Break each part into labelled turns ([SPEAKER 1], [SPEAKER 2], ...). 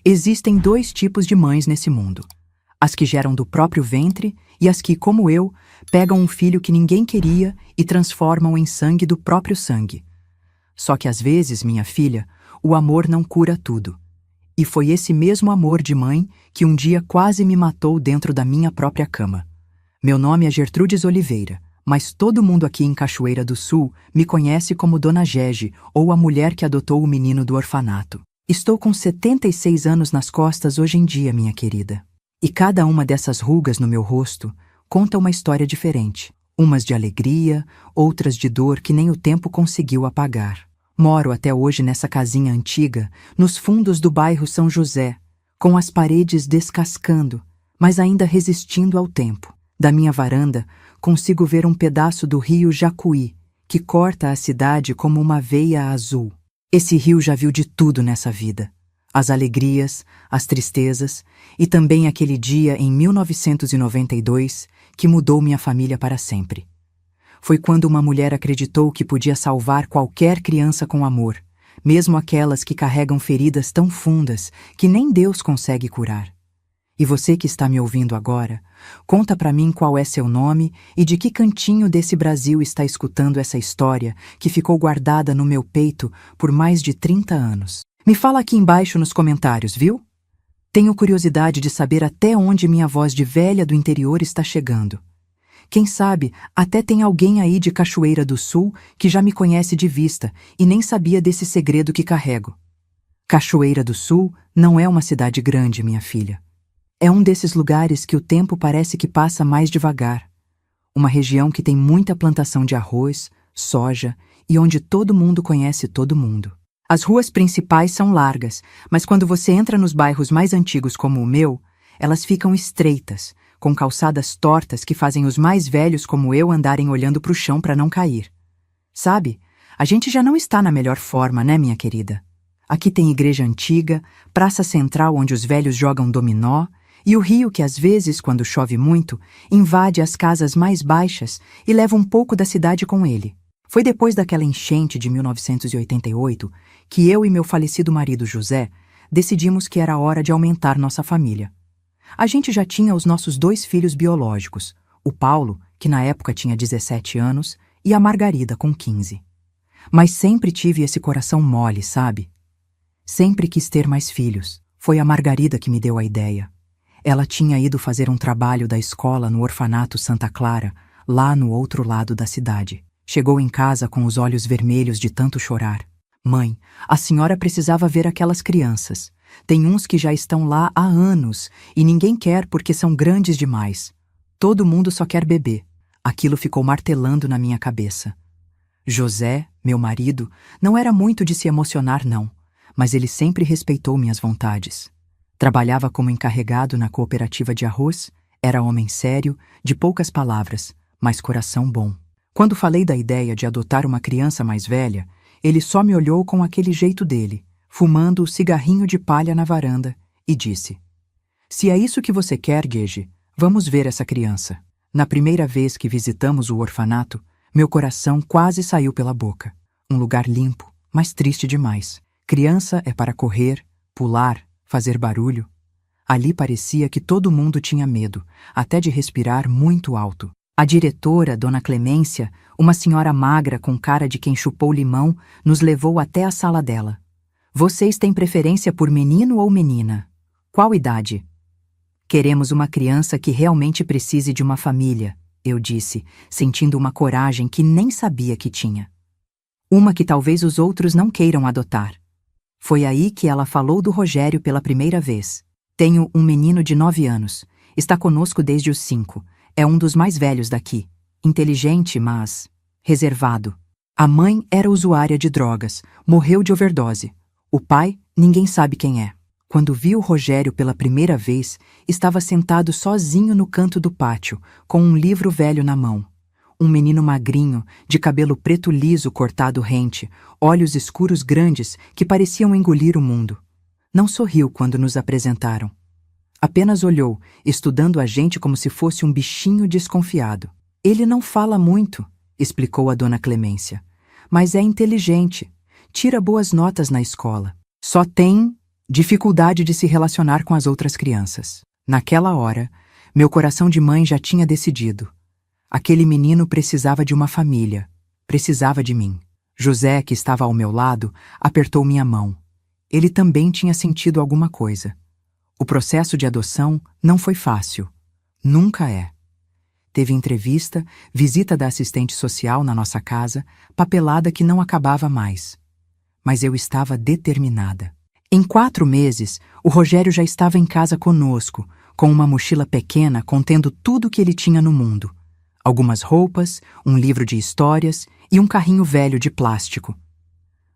[SPEAKER 1] Existem dois tipos de mães nesse mundo: as que geram do próprio ventre e as que, como eu, pegam um filho que ninguém queria e transformam em sangue do próprio sangue. Só que às vezes, minha filha, o amor não cura tudo. E foi esse mesmo amor de mãe que um dia quase me matou dentro da minha própria cama. Meu nome é Gertrudes Oliveira, mas todo mundo aqui em Cachoeira do Sul me conhece como Dona Gege, ou a mulher que adotou o menino do orfanato. Estou com 76 anos nas costas hoje em dia, minha querida. E cada uma dessas rugas no meu rosto conta uma história diferente. Umas de alegria, outras de dor que nem o tempo conseguiu apagar. Moro até hoje nessa casinha antiga, nos fundos do bairro São José, com as paredes descascando, mas ainda resistindo ao tempo. Da minha varanda, consigo ver um pedaço do rio Jacuí, que corta a cidade como uma veia azul. Esse rio já viu de tudo nessa vida. As alegrias, as tristezas e também aquele dia em 1992 que mudou minha família para sempre. Foi quando uma mulher acreditou que podia salvar qualquer criança com amor, mesmo aquelas que carregam feridas tão fundas que nem Deus consegue curar. E você que está me ouvindo agora, conta pra mim qual é seu nome e de que cantinho desse Brasil está escutando essa história que ficou guardada no meu peito por mais de 30 anos. Me fala aqui embaixo nos comentários, viu? Tenho curiosidade de saber até onde minha voz de velha do interior está chegando. Quem sabe, até tem alguém aí de Cachoeira do Sul que já me conhece de vista e nem sabia desse segredo que carrego. Cachoeira do Sul não é uma cidade grande, minha filha. É um desses lugares que o tempo parece que passa mais devagar. Uma região que tem muita plantação de arroz, soja e onde todo mundo conhece todo mundo. As ruas principais são largas, mas quando você entra nos bairros mais antigos como o meu, elas ficam estreitas, com calçadas tortas que fazem os mais velhos como eu andarem olhando para o chão para não cair. Sabe, a gente já não está na melhor forma, né, minha querida? Aqui tem igreja antiga, praça central onde os velhos jogam dominó, e o rio que às vezes, quando chove muito, invade as casas mais baixas e leva um pouco da cidade com ele. Foi depois daquela enchente de 1988 que eu e meu falecido marido José decidimos que era hora de aumentar nossa família. A gente já tinha os nossos 2 filhos biológicos, o Paulo, que na época tinha 17 anos, e a Margarida, com 15. Mas sempre tive esse coração mole, sabe? Sempre quis ter mais filhos. Foi a Margarida que me deu a ideia. Ela tinha ido fazer um trabalho da escola no orfanato Santa Clara, lá no outro lado da cidade. Chegou em casa com os olhos vermelhos de tanto chorar. Mãe, a senhora precisava ver aquelas crianças. Tem uns que já estão lá há anos e ninguém quer porque são grandes demais. Todo mundo só quer bebê. Aquilo ficou martelando na minha cabeça. José, meu marido, não era muito de se emocionar, não, mas ele sempre respeitou minhas vontades. Trabalhava como encarregado na cooperativa de arroz, era homem sério, de poucas palavras, mas coração bom. Quando falei da ideia de adotar uma criança mais velha, ele só me olhou com aquele jeito dele, fumando o cigarrinho de palha na varanda, e disse: "Se é isso que você quer, Gege, vamos ver essa criança." Na primeira vez que visitamos o orfanato, meu coração quase saiu pela boca. Um lugar limpo, mas triste demais. Criança é para correr, pular, fazer barulho. Ali parecia que todo mundo tinha medo, até de respirar muito alto. A diretora, Dona Clemência, uma senhora magra com cara de quem chupou limão, nos levou até a sala dela. "Vocês têm preferência por menino ou menina? Qual idade?" "Queremos uma criança que realmente precise de uma família", eu disse, sentindo uma coragem que nem sabia que tinha. "Uma que talvez os outros não queiram adotar." Foi aí que ela falou do Rogério pela primeira vez. "Tenho um menino de 9 anos. Está conosco desde os 5. É um dos mais velhos daqui. Inteligente, mas reservado. A mãe era usuária de drogas, morreu de overdose. O pai, ninguém sabe quem é." Quando vi o Rogério pela primeira vez, estava sentado sozinho no canto do pátio, com um livro velho na mão. Um menino magrinho, de cabelo preto liso cortado rente, olhos escuros grandes que pareciam engolir o mundo. Não sorriu quando nos apresentaram. Apenas olhou, estudando a gente como se fosse um bichinho desconfiado. "Ele não fala muito", explicou a Dona Clemência, "mas é inteligente. Tira boas notas na escola. Só tem Dificuldade de se relacionar com as outras crianças. Naquela hora, meu coração de mãe já tinha decidido. Aquele menino precisava de uma família, precisava de mim. José, que estava ao meu lado, apertou minha mão. Ele também tinha sentido alguma coisa. O processo de adoção não foi fácil. Nunca é. Teve entrevista, visita da assistente social na nossa casa, papelada que não acabava mais. Mas eu estava determinada. Em 4 meses, o Rogério já estava em casa conosco, com uma mochila pequena contendo tudo o que ele tinha no mundo. Algumas roupas, um livro de histórias e um carrinho velho de plástico.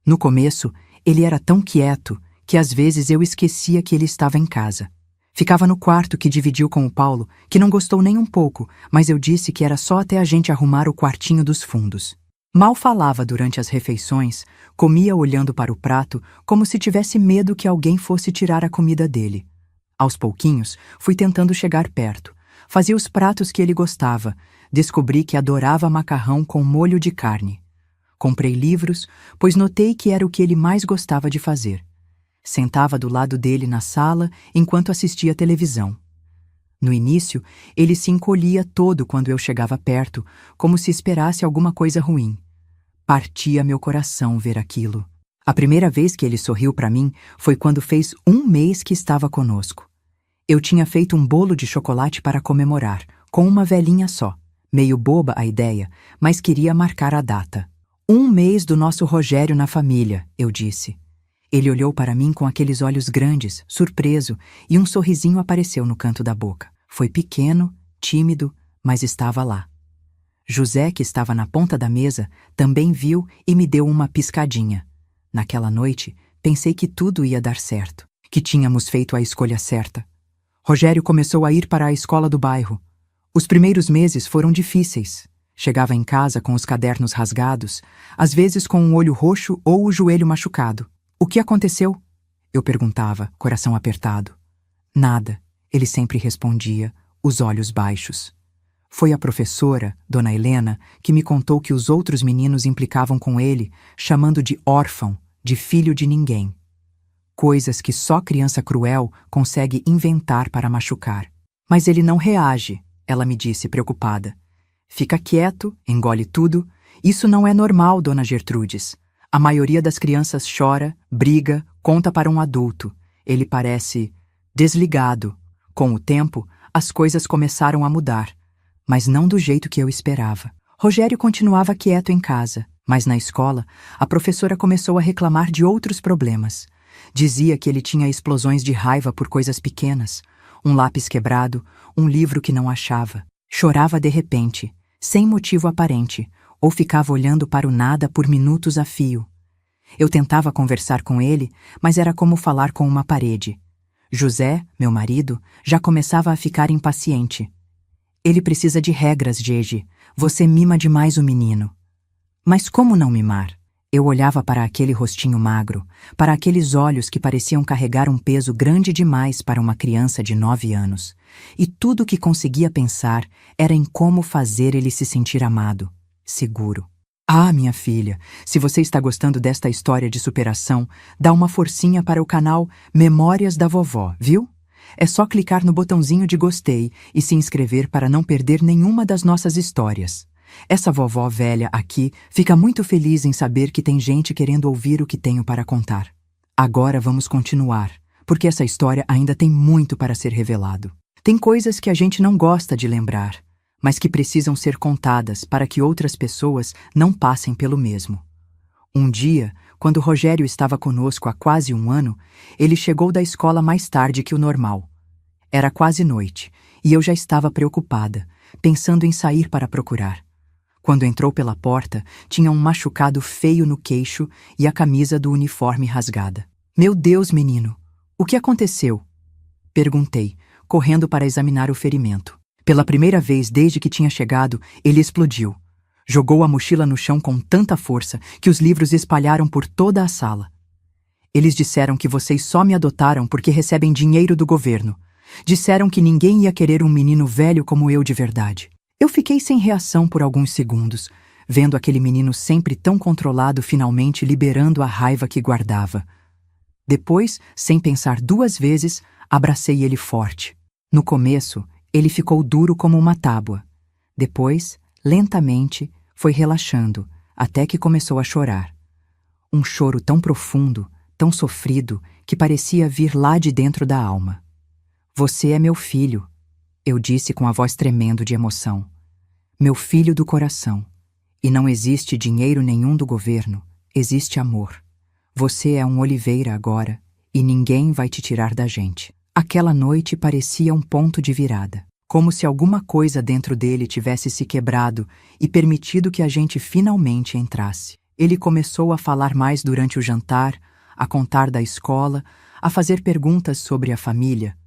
[SPEAKER 1] No começo, ele era tão quieto que às vezes eu esquecia que ele estava em casa. Ficava no quarto que dividiu com o Paulo, que não gostou nem um pouco, mas eu disse que era só até a gente arrumar o quartinho dos fundos. Mal falava durante as refeições, comia olhando para o prato como se tivesse medo que alguém fosse tirar a comida dele. Aos pouquinhos, fui tentando chegar perto. Fazia os pratos que ele gostava. Descobri que adorava macarrão com molho de carne. Comprei livros, pois notei que era o que ele mais gostava de fazer. Sentava do lado dele na sala enquanto assistia televisão. No início, ele se encolhia todo quando eu chegava perto, como se esperasse alguma coisa ruim. Partia meu coração ver aquilo. A primeira vez que ele sorriu para mim foi quando fez 1 mês que estava conosco. Eu tinha feito um bolo de chocolate para comemorar, com uma velinha só. Meio boba a ideia, mas queria marcar a data. 1 mês do nosso Rogério na família, eu disse. Ele olhou para mim com aqueles olhos grandes, surpreso, e um sorrisinho apareceu no canto da boca. Foi pequeno, tímido, mas estava lá. José, que estava na ponta da mesa, também viu e me deu uma piscadinha. Naquela noite, pensei que tudo ia dar certo, que tínhamos feito a escolha certa. Rogério começou a ir para a escola do bairro. Os primeiros meses foram difíceis. Chegava em casa com os cadernos rasgados, às vezes com um olho roxo ou o joelho machucado. O que aconteceu? Eu perguntava, coração apertado. Nada, ele sempre respondia, os olhos baixos. Foi a professora, Dona Helena, que me contou que os outros meninos implicavam com ele, chamando de órfão, de filho de ninguém. Coisas que só criança cruel consegue inventar para machucar. Mas ele não reage, ela me disse, preocupada. Fica quieto, engole tudo. Isso não é normal, Dona Gertrudes. A maioria das crianças chora, briga, conta para um adulto. Ele parece desligado. Com o tempo, as coisas começaram a mudar, mas não do jeito que eu esperava. Rogério continuava quieto em casa, mas na escola, a professora começou a reclamar de outros problemas. Dizia que ele tinha explosões de raiva por coisas pequenas, um lápis quebrado, um livro que não achava. Chorava de repente, sem motivo aparente, ou ficava olhando para o nada por minutos a fio. Eu tentava conversar com ele, mas era como falar com uma parede. José, meu marido, já começava a ficar impaciente. Ele precisa de regras, Gege. Você mima demais o menino. Mas como não mimar? Eu olhava para aquele rostinho magro, para aqueles olhos que pareciam carregar um peso grande demais para uma criança de 9 anos, e tudo o que conseguia pensar era em como fazer ele se sentir amado, seguro. Ah, minha filha, se você está gostando desta história de superação, dá uma forcinha para o canal Memórias da Vovó, viu? É só clicar no botãozinho de gostei e se inscrever para não perder nenhuma das nossas histórias. Essa vovó velha aqui fica muito feliz em saber que tem gente querendo ouvir o que tenho para contar. Agora vamos continuar, porque essa história ainda tem muito para ser revelado. Tem coisas que a gente não gosta de lembrar, mas que precisam ser contadas para que outras pessoas não passem pelo mesmo. Um dia, quando Rogério estava conosco há quase 1 ano, ele chegou da escola mais tarde que o normal. Era quase noite, e eu já estava preocupada, pensando em sair para procurar. Quando entrou pela porta, tinha um machucado feio no queixo e a camisa do uniforme rasgada. Meu Deus, menino! O que aconteceu? Perguntei, correndo para examinar o ferimento. Pela primeira vez desde que tinha chegado, ele explodiu. Jogou a mochila no chão com tanta força que os livros espalharam por toda a sala. Eles disseram que vocês só me adotaram porque recebem dinheiro do governo. Disseram que ninguém ia querer um menino velho como eu de verdade. Eu fiquei sem reação por alguns segundos, vendo aquele menino sempre tão controlado finalmente liberando a raiva que guardava. Depois, sem pensar duas vezes, abracei ele forte. No começo, ele ficou duro como uma tábua. Depois, lentamente, foi relaxando, até que começou a chorar. Um choro tão profundo, tão sofrido, que parecia vir lá de dentro da alma. "Você é meu filho", eu disse com a voz tremendo de emoção. "Meu filho do coração. E não existe dinheiro nenhum do governo, existe amor. Você é um Oliveira agora, e ninguém vai te tirar da gente." Aquela noite parecia um ponto de virada, como se alguma coisa dentro dele tivesse se quebrado e permitido que a gente finalmente entrasse. Ele começou a falar mais durante o jantar, a contar da escola, a fazer perguntas sobre a família.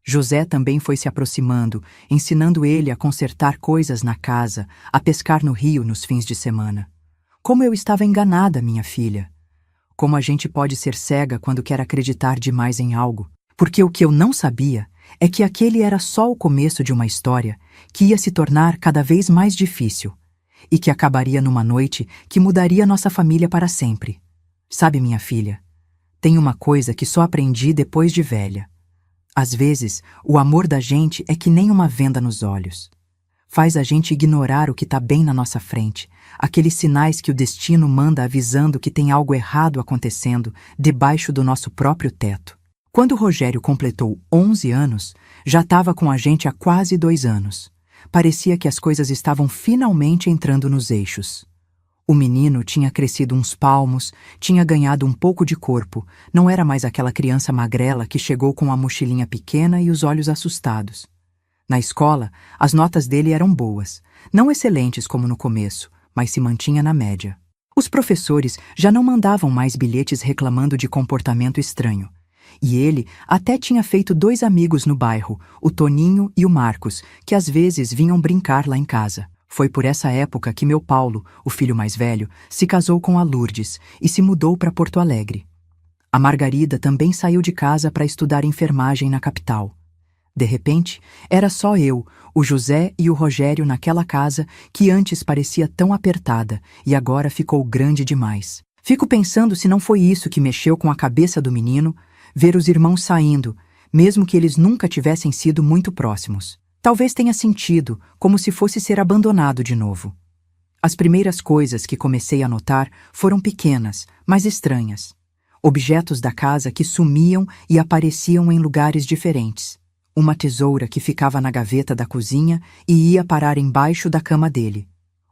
[SPEAKER 1] José também foi se aproximando, ensinando ele a consertar coisas na casa, a pescar no rio nos fins de semana. Como eu estava enganada, minha filha. Como a gente pode ser cega quando quer acreditar demais em algo. Porque o que eu não sabia é que aquele era só o começo de uma história que ia se tornar cada vez mais difícil e que acabaria numa noite que mudaria nossa família para sempre. Sabe, minha filha, tem uma coisa que só aprendi depois de velha. Às vezes, o amor da gente é que nem uma venda nos olhos. Faz a gente ignorar o que está bem na nossa frente, aqueles sinais que o destino manda avisando que tem algo errado acontecendo debaixo do nosso próprio teto. Quando Rogério completou 11 anos, já estava com a gente há quase 2 anos. Parecia que as coisas estavam finalmente entrando nos eixos. O menino tinha crescido uns palmos, tinha ganhado um pouco de corpo, não era mais aquela criança magrela que chegou com a mochilinha pequena e os olhos assustados. Na escola, as notas dele eram boas, não excelentes como no começo, mas se mantinha na média. Os professores já não mandavam mais bilhetes reclamando de comportamento estranho. E ele até tinha feito 2 amigos no bairro, o Toninho e o Marcos, que às vezes vinham brincar lá em casa. Foi por essa época que meu Paulo, o filho mais velho, se casou com a Lourdes e se mudou para Porto Alegre. A Margarida também saiu de casa para estudar enfermagem na capital. De repente, era só eu, o José e o Rogério naquela casa que antes parecia tão apertada e agora ficou grande demais. Fico pensando se não foi isso que mexeu com a cabeça do menino, ver os irmãos saindo, mesmo que eles nunca tivessem sido muito próximos. Talvez tenha sentido, como se fosse ser abandonado de novo. As primeiras coisas que comecei a notar foram pequenas, mas estranhas. Objetos da casa que sumiam e apareciam em lugares diferentes. Uma tesoura que ficava na gaveta da cozinha e ia parar embaixo da cama dele.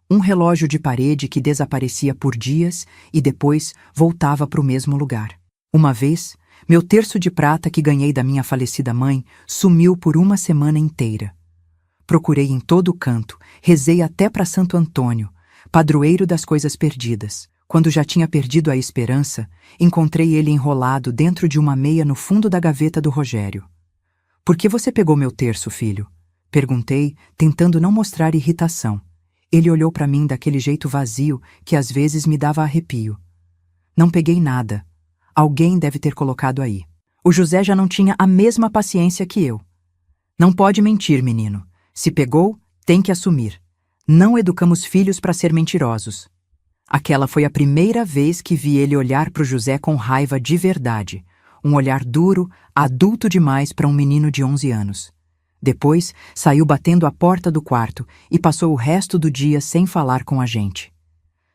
[SPEAKER 1] Um relógio de parede que desaparecia por dias e depois voltava para o mesmo lugar. Uma vez, meu terço de prata que ganhei da minha falecida mãe sumiu por uma semana inteira. Procurei em todo canto, rezei até para Santo Antônio, padroeiro das coisas perdidas. Quando já tinha perdido a esperança, encontrei ele enrolado dentro de uma meia no fundo da gaveta do Rogério. "Por que você pegou meu terço, filho?" Perguntei, tentando não mostrar irritação. Ele olhou para mim daquele jeito vazio que às vezes me dava arrepio. "Não peguei nada. Alguém deve ter colocado aí." O José já não tinha a mesma paciência que eu. "Não pode mentir, menino. Se pegou, tem que assumir. Não educamos filhos para ser mentirosos." Aquela foi a primeira vez que vi ele olhar para o José com raiva de verdade. Um olhar duro, adulto demais para um menino de 11 anos. Depois, saiu batendo a porta do quarto e passou o resto do dia sem falar com a gente.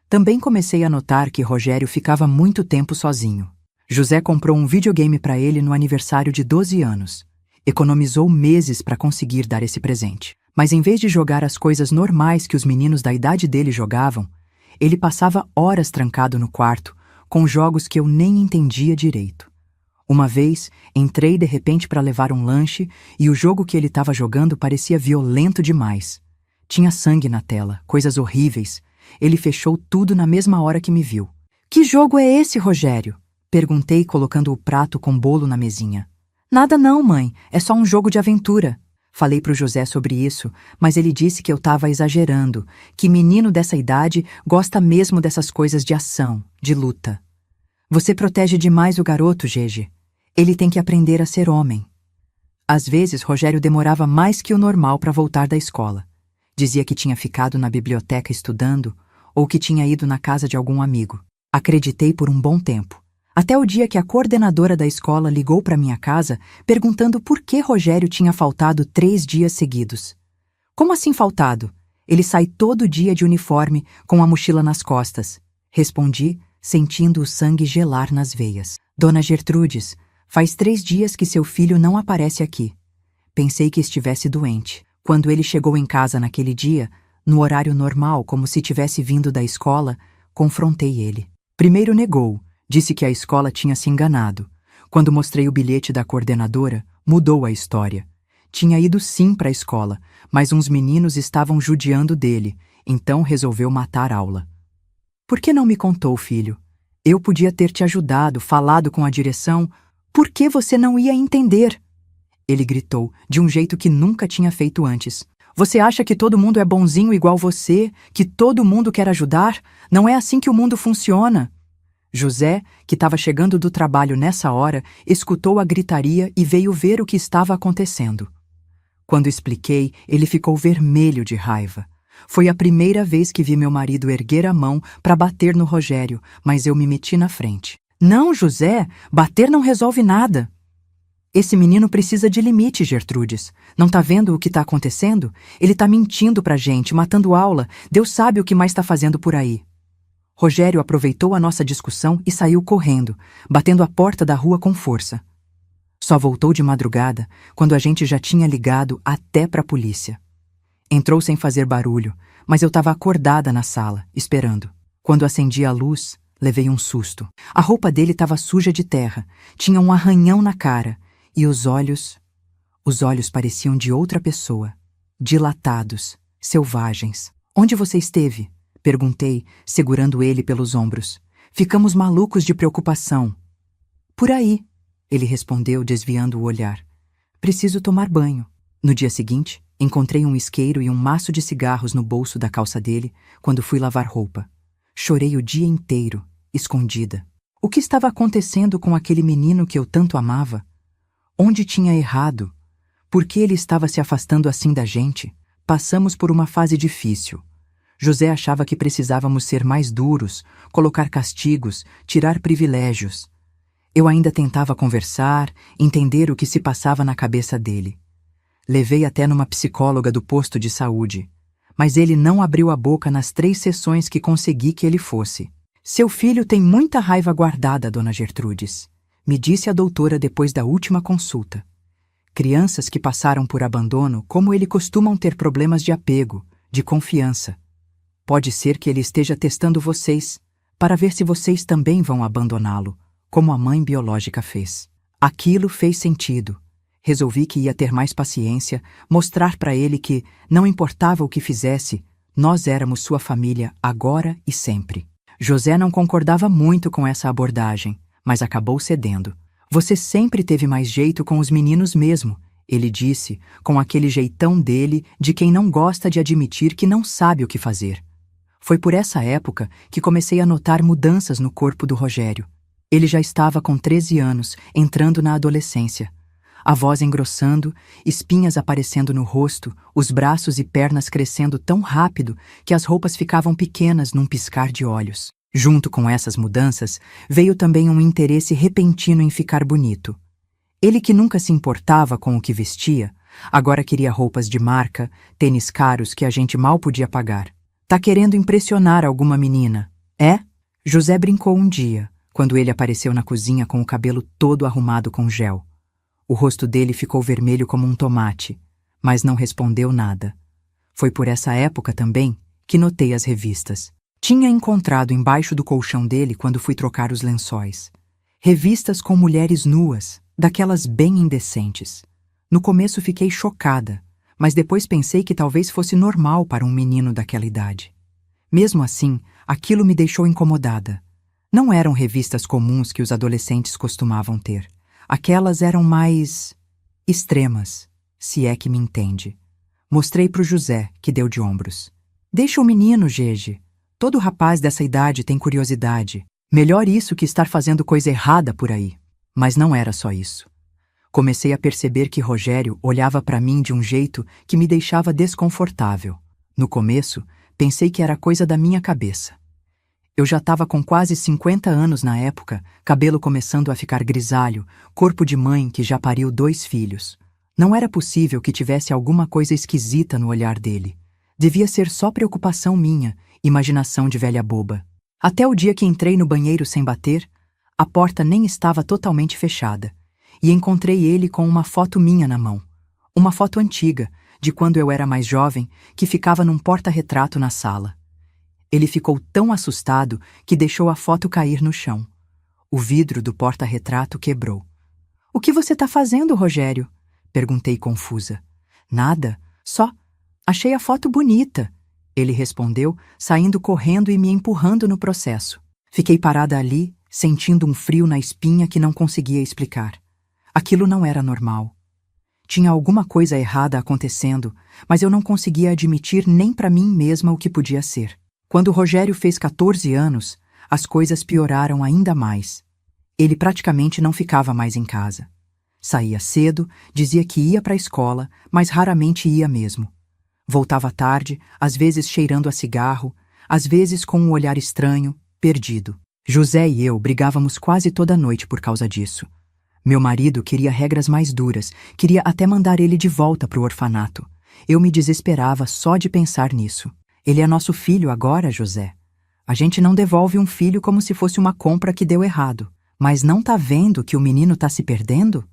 [SPEAKER 1] Também comecei a notar que Rogério ficava muito tempo sozinho. José comprou um videogame para ele no aniversário de 12 anos. Economizou meses para conseguir dar esse presente. Mas em vez de jogar as coisas normais que os meninos da idade dele jogavam, ele passava horas trancado no quarto, com jogos que eu nem entendia direito. Uma vez, entrei de repente para levar um lanche e o jogo que ele estava jogando parecia violento demais. Tinha sangue na tela, coisas horríveis. Ele fechou tudo na mesma hora que me viu. "Que jogo é esse, Rogério?" Perguntei, colocando o prato com bolo na mesinha. "Nada não, mãe. É só um jogo de aventura." Falei para o José sobre isso, mas ele disse que eu estava exagerando, que menino dessa idade gosta mesmo dessas coisas de ação, de luta. "Você protege demais o garoto, Gege. Ele tem que aprender a ser homem." Às vezes, Rogério demorava mais que o normal para voltar da escola. Dizia que tinha ficado na biblioteca estudando ou que tinha ido na casa de algum amigo. Acreditei por um bom tempo. Até o dia que a coordenadora da escola ligou para minha casa perguntando por que Rogério tinha faltado 3 dias seguidos. Como assim faltado? Ele sai todo dia de uniforme, com a mochila nas costas. Respondi, sentindo o sangue gelar nas veias. Dona Gertrudes, faz 3 dias que seu filho não aparece aqui. Pensei que estivesse doente. Quando ele chegou em casa naquele dia, no horário normal, como se tivesse vindo da escola, confrontei ele. Primeiro negou, disse que a escola tinha se enganado. Quando mostrei o bilhete da coordenadora, mudou a história. Tinha ido sim para a escola, mas uns meninos estavam judiando dele, então resolveu matar aula. Por que não me contou, filho? Eu podia ter te ajudado, falado com a direção. Por que você não ia entender? Ele gritou, de um jeito que nunca tinha feito antes. Você acha que todo mundo é bonzinho igual você? Que todo mundo quer ajudar? Não é assim que o mundo funciona. José, que estava chegando do trabalho nessa hora, escutou a gritaria e veio ver o que estava acontecendo. Quando expliquei, ele ficou vermelho de raiva. Foi a primeira vez que vi meu marido erguer a mão para bater no Rogério, mas eu me meti na frente. Não, José, bater não resolve nada. Esse menino precisa de limite, Gertrudes. Não tá vendo o que tá acontecendo? Ele tá mentindo pra gente, matando aula. Deus sabe o que mais tá fazendo por aí. Rogério aproveitou a nossa discussão e saiu correndo, batendo a porta da rua com força. Só voltou de madrugada, quando a gente já tinha ligado até pra polícia. Entrou sem fazer barulho, mas eu estava acordada na sala, esperando. Quando acendi a luz, levei um susto. A roupa dele estava suja de terra, tinha um arranhão na cara, e os olhos pareciam de outra pessoa, dilatados, selvagens. Onde você esteve? Perguntei, segurando ele pelos ombros. Ficamos malucos de preocupação. Por aí, ele respondeu, desviando o olhar. Preciso tomar banho. No dia seguinte, encontrei um isqueiro e um maço de cigarros no bolso da calça dele quando fui lavar roupa. Chorei o dia inteiro, escondida. O que estava acontecendo com aquele menino que eu tanto amava? Onde tinha errado? Por que ele estava se afastando assim da gente? Passamos por uma fase difícil. José achava que precisávamos ser mais duros, colocar castigos, tirar privilégios. Eu ainda tentava conversar, entender o que se passava na cabeça dele. Levei até numa psicóloga do posto de saúde, mas ele não abriu a boca nas 3 sessões que consegui que ele fosse. Seu filho tem muita raiva guardada, dona Gertrudes, me disse a doutora depois da última consulta. Crianças que passaram por abandono, como ele, costumam ter problemas de apego, de confiança. Pode ser que ele esteja testando vocês, para ver se vocês também vão abandoná-lo, como a mãe biológica fez. Aquilo fez sentido. Resolvi que ia ter mais paciência, mostrar para ele que, não importava o que fizesse, nós éramos sua família agora e sempre. José não concordava muito com essa abordagem, mas acabou cedendo. Você sempre teve mais jeito com os meninos mesmo, ele disse, com aquele jeitão dele de quem não gosta de admitir que não sabe o que fazer. Foi por essa época que comecei a notar mudanças no corpo do Rogério. Ele já estava com 13 anos, entrando na adolescência. A voz engrossando, espinhas aparecendo no rosto, os braços e pernas crescendo tão rápido que as roupas ficavam pequenas num piscar de olhos. Junto com essas mudanças, veio também um interesse repentino em ficar bonito. Ele, que nunca se importava com o que vestia, agora queria roupas de marca, tênis caros que a gente mal podia pagar. Tá querendo impressionar alguma menina, é? José brincou um dia, quando ele apareceu na cozinha com o cabelo todo arrumado com gel. O rosto dele ficou vermelho como um tomate, mas não respondeu nada. Foi por essa época também que notei as revistas. Tinha encontrado embaixo do colchão dele quando fui trocar os lençóis. Revistas com mulheres nuas, daquelas bem indecentes. No começo fiquei chocada, mas depois pensei que talvez fosse normal para um menino daquela idade. Mesmo assim, aquilo me deixou incomodada. Não eram revistas comuns que os adolescentes costumavam ter. Aquelas eram mais extremas, se é que me entende. Mostrei para o José, que deu de ombros. Deixa o menino, Gege. Todo rapaz dessa idade tem curiosidade. Melhor isso que estar fazendo coisa errada por aí. Mas não era só isso. Comecei a perceber que Rogério olhava para mim de um jeito que me deixava desconfortável. No começo, pensei que era coisa da minha cabeça. Eu já estava com quase 50 anos na época, cabelo começando a ficar grisalho, corpo de mãe que já pariu 2 filhos. Não era possível que tivesse alguma coisa esquisita no olhar dele. Devia ser só preocupação minha, imaginação de velha boba. Até o dia que entrei no banheiro sem bater, a porta nem estava totalmente fechada, e encontrei ele com uma foto minha na mão. Uma foto antiga, de quando eu era mais jovem, que ficava num porta-retrato na sala. Ele ficou tão assustado que deixou a foto cair no chão. O vidro do porta-retrato quebrou. "O que você está fazendo, Rogério?" Perguntei confusa. "Nada, só achei a foto bonita", ele respondeu, saindo correndo e me empurrando no processo. Fiquei parada ali, sentindo um frio na espinha que não conseguia explicar. Aquilo não era normal. Tinha alguma coisa errada acontecendo, mas eu não conseguia admitir nem para mim mesma o que podia ser. Quando Rogério fez 14 anos, as coisas pioraram ainda mais. Ele praticamente não ficava mais em casa. Saía cedo, dizia que ia para a escola, mas raramente ia mesmo. Voltava tarde, às vezes cheirando a cigarro, às vezes com um olhar estranho, perdido. José e eu brigávamos quase toda noite por causa disso. Meu marido queria regras mais duras, queria até mandar ele de volta para o orfanato. Eu me desesperava só de pensar nisso. "Ele é nosso filho agora, José. A gente não devolve um filho como se fosse uma compra que deu errado. Mas não tá vendo que o menino tá se perdendo?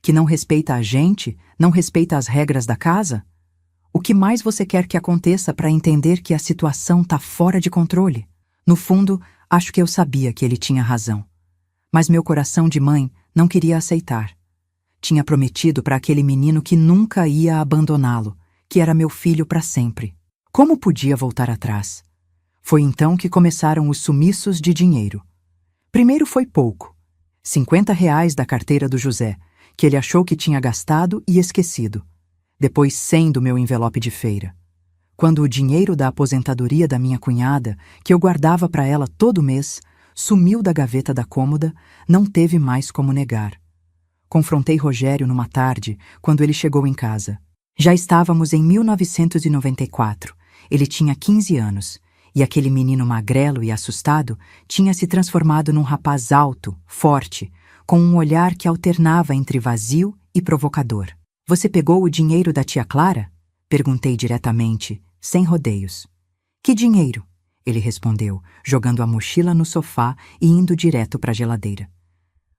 [SPEAKER 1] Que não respeita a gente, não respeita as regras da casa? O que mais você quer que aconteça para entender que a situação tá fora de controle?" No fundo, acho que eu sabia que ele tinha razão. Mas meu coração de mãe não queria aceitar. Tinha prometido para aquele menino que nunca ia abandoná-lo, que era meu filho para sempre. Como podia voltar atrás? Foi então que começaram os sumiços de dinheiro. Primeiro foi pouco, R$ 50 da carteira do José, que ele achou que tinha gastado e esquecido. Depois 100 do meu envelope de feira. Quando o dinheiro da aposentadoria da minha cunhada, que eu guardava para ela todo mês, sumiu da gaveta da cômoda, não teve mais como negar. Confrontei Rogério numa tarde, quando ele chegou em casa. Já estávamos em 1994. Ele tinha 15 anos, e aquele menino magrelo e assustado tinha se transformado num rapaz alto, forte, com um olhar que alternava entre vazio e provocador. "Você pegou o dinheiro da tia Clara?" Perguntei diretamente, sem rodeios. "Que dinheiro?" ele respondeu, jogando a mochila no sofá e indo direto para a geladeira.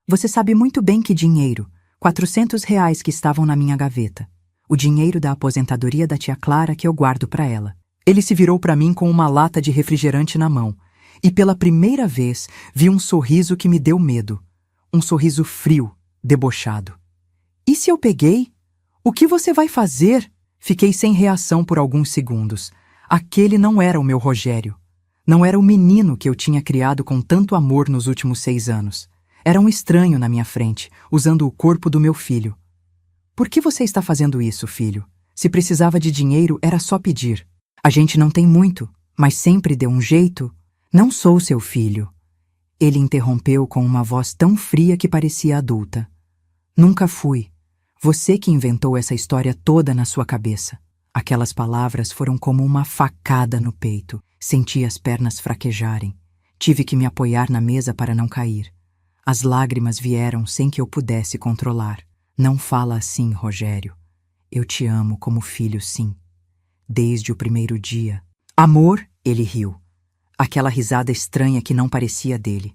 [SPEAKER 1] "Você sabe muito bem que dinheiro, R$ 400 que estavam na minha gaveta. O dinheiro da aposentadoria da tia Clara que eu guardo para ela." Ele se virou para mim com uma lata de refrigerante na mão, e pela primeira vez vi um sorriso que me deu medo. Um sorriso frio, debochado. "E se eu peguei? O que você vai fazer?" Fiquei sem reação por alguns segundos. Aquele não era o meu Rogério. Não era o menino que eu tinha criado com tanto amor nos últimos 6 anos. Era um estranho na minha frente, usando o corpo do meu filho. "Por que você está fazendo isso, filho? Se precisava de dinheiro, era só pedir. A gente não tem muito, mas sempre deu um jeito. Não sou seu filho." Ele interrompeu com uma voz tão fria que parecia adulta. "Nunca fui. Você que inventou essa história toda na sua cabeça." Aquelas palavras foram como uma facada no peito. Senti as pernas fraquejarem. Tive que me apoiar na mesa para não cair. As lágrimas vieram sem que eu pudesse controlar. "Não fala assim, Rogério. Eu te amo como filho, sim. Desde o primeiro dia." "Amor?" ele riu. Aquela risada estranha que não parecia dele.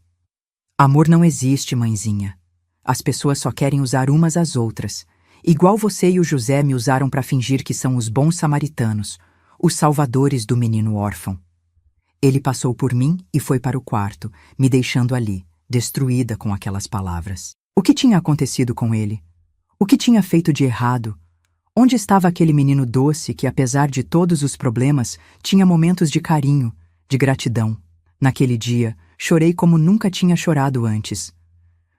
[SPEAKER 1] "Amor não existe, mãezinha. As pessoas só querem usar umas às outras. Igual você e o José me usaram para fingir que são os bons samaritanos, os salvadores do menino órfão." Ele passou por mim e foi para o quarto, me deixando ali, destruída com aquelas palavras. O que tinha acontecido com ele? O que tinha feito de errado? Onde estava aquele menino doce que, apesar de todos os problemas, tinha momentos de carinho, de gratidão? Naquele dia, chorei como nunca tinha chorado antes.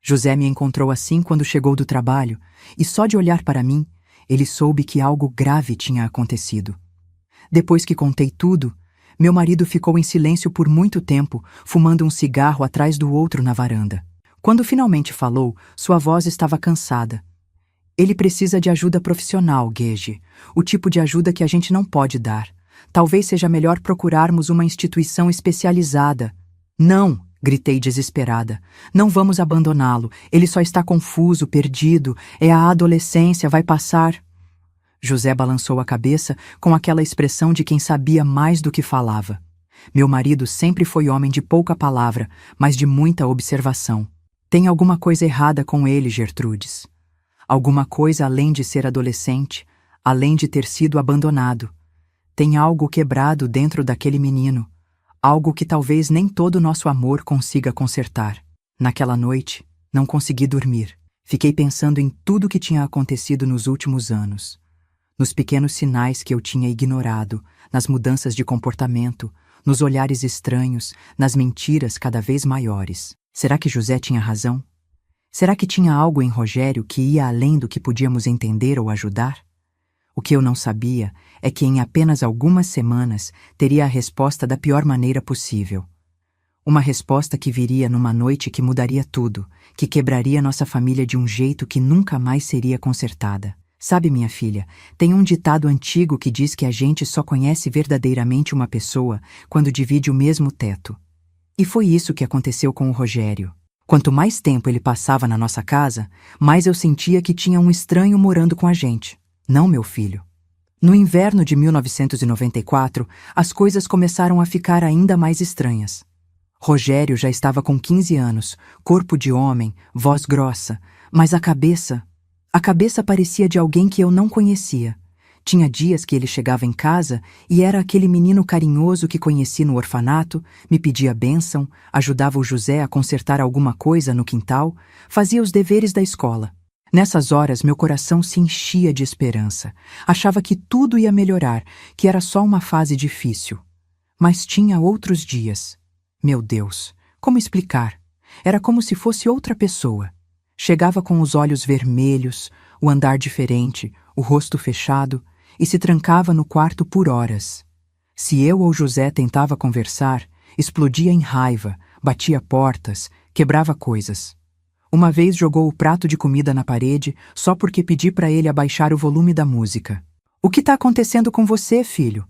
[SPEAKER 1] José me encontrou assim quando chegou do trabalho, e só de olhar para mim, ele soube que algo grave tinha acontecido. Depois que contei tudo, meu marido ficou em silêncio por muito tempo, fumando um cigarro atrás do outro na varanda. Quando finalmente falou, sua voz estava cansada. "Ele precisa de ajuda profissional, Gege. O tipo de ajuda que a gente não pode dar. Talvez seja melhor procurarmos uma instituição especializada." Não! Gritei desesperada. Não vamos abandoná-lo. Ele só está confuso, perdido. É a adolescência, vai passar. José balançou a cabeça com aquela expressão de quem sabia mais do que falava. Meu marido sempre foi homem de pouca palavra, mas de muita observação. Tem alguma coisa errada com ele, Gertrudes. Alguma coisa além de ser adolescente, além de ter sido abandonado. Tem algo quebrado dentro daquele menino. Algo que talvez nem todo nosso amor consiga consertar. Naquela noite, não consegui dormir. Fiquei pensando em tudo que tinha acontecido nos últimos anos. Nos pequenos sinais que eu tinha ignorado, nas mudanças de comportamento, nos olhares estranhos, nas mentiras cada vez maiores. Será que José tinha razão? Será que tinha algo em Rogério que ia além do que podíamos entender ou ajudar? O que eu não sabia é que em apenas algumas semanas teria a resposta da pior maneira possível. Uma resposta que viria numa noite que mudaria tudo, que quebraria nossa família de um jeito que nunca mais seria consertada. Sabe, minha filha, tem um ditado antigo que diz que a gente só conhece verdadeiramente uma pessoa quando divide o mesmo teto. E foi isso que aconteceu com o Rogério. Quanto mais tempo ele passava na nossa casa, mais eu sentia que tinha um estranho morando com a gente. Não, meu filho. No inverno de 1994, as coisas começaram a ficar ainda mais estranhas. Rogério já estava com 15 anos, corpo de homem, voz grossa, mas a cabeça parecia de alguém que eu não conhecia. Tinha dias que ele chegava em casa e era aquele menino carinhoso que conheci no orfanato, me pedia bênção, ajudava o José a consertar alguma coisa no quintal, fazia os deveres da escola. Nessas horas, meu coração se enchia de esperança. Achava que tudo ia melhorar, que era só uma fase difícil. Mas tinha outros dias. Meu Deus, como explicar? Era como se fosse outra pessoa. Chegava com os olhos vermelhos, o andar diferente, o rosto fechado, e se trancava no quarto por horas. Se eu ou José tentava conversar, explodia em raiva, batia portas, quebrava coisas. Uma vez jogou o prato de comida na parede só porque pedi para ele abaixar o volume da música. "O que está acontecendo com você, filho?"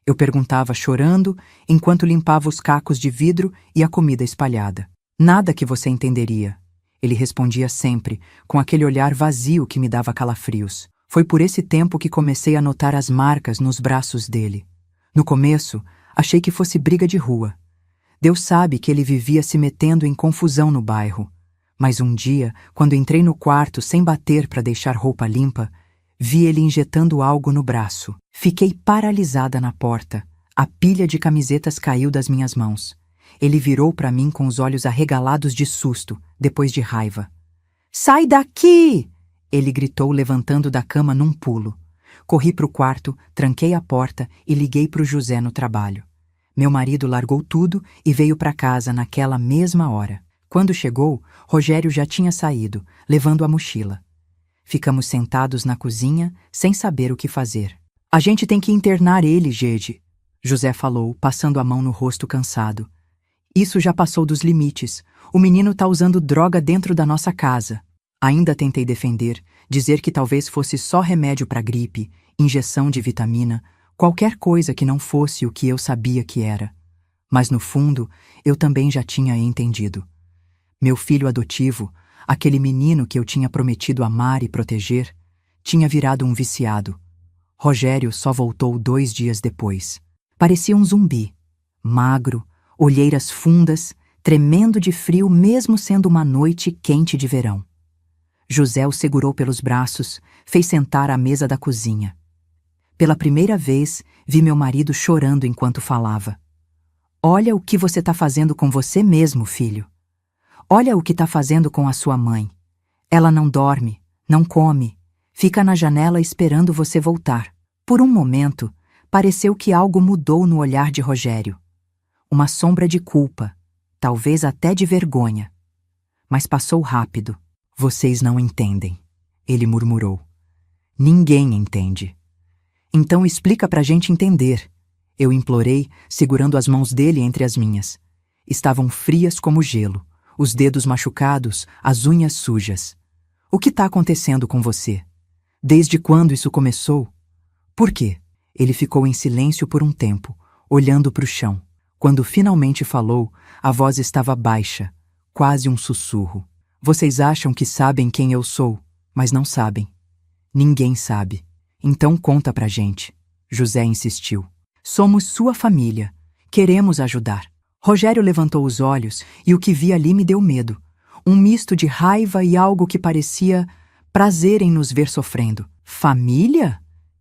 [SPEAKER 1] Eu perguntava chorando, enquanto limpava os cacos de vidro e a comida espalhada. "Nada que você entenderia." Ele respondia sempre, com aquele olhar vazio que me dava calafrios. Foi por esse tempo que comecei a notar as marcas nos braços dele. No começo, achei que fosse briga de rua. Deus sabe que ele vivia se metendo em confusão no bairro. Mas um dia, quando entrei no quarto sem bater para deixar roupa limpa, vi ele injetando algo no braço. Fiquei paralisada na porta. A pilha de camisetas caiu das minhas mãos. Ele virou para mim com os olhos arregalados de susto, depois de raiva. "Sai daqui!" Ele gritou, levantando da cama num pulo. Corri para o quarto, tranquei a porta e liguei para o José no trabalho. Meu marido largou tudo e veio para casa naquela mesma hora. Quando chegou, Rogério já tinha saído, levando a mochila. Ficamos sentados na cozinha, sem saber o que fazer. "A gente tem que internar ele, Gede", José falou, passando a mão no rosto cansado. "Isso já passou dos limites. O menino tá usando droga dentro da nossa casa." Ainda tentei defender, dizer que talvez fosse só remédio para gripe, injeção de vitamina, qualquer coisa que não fosse o que eu sabia que era. Mas no fundo, eu também já tinha entendido. Meu filho adotivo, aquele menino que eu tinha prometido amar e proteger, tinha virado um viciado. Rogério só voltou 2 dias depois. Parecia um zumbi, magro, olheiras fundas, tremendo de frio mesmo sendo uma noite quente de verão. José o segurou pelos braços, fez sentar à mesa da cozinha. Pela primeira vez, vi meu marido chorando enquanto falava. "Olha o que você está fazendo com você mesmo, filho. Olha o que está fazendo com a sua mãe. Ela não dorme, não come, fica na janela esperando você voltar." Por um momento, pareceu que algo mudou no olhar de Rogério. Uma sombra de culpa, talvez até de vergonha. Mas passou rápido. "Vocês não entendem", ele murmurou. "Ninguém entende." "Então explica pra gente entender", eu implorei, segurando as mãos dele entre as minhas. Estavam frias como gelo, os dedos machucados, as unhas sujas. "O que está acontecendo com você? Desde quando isso começou? Por quê?" Ele ficou em silêncio por um tempo, olhando para o chão. Quando finalmente falou, a voz estava baixa, quase um sussurro. Vocês acham que sabem quem eu sou, mas não sabem. Ninguém sabe. Então conta pra gente. José insistiu. Somos sua família. Queremos ajudar. Rogério levantou os olhos e o que vi ali me deu medo. Um misto de raiva e algo que parecia prazer em nos ver sofrendo. Família?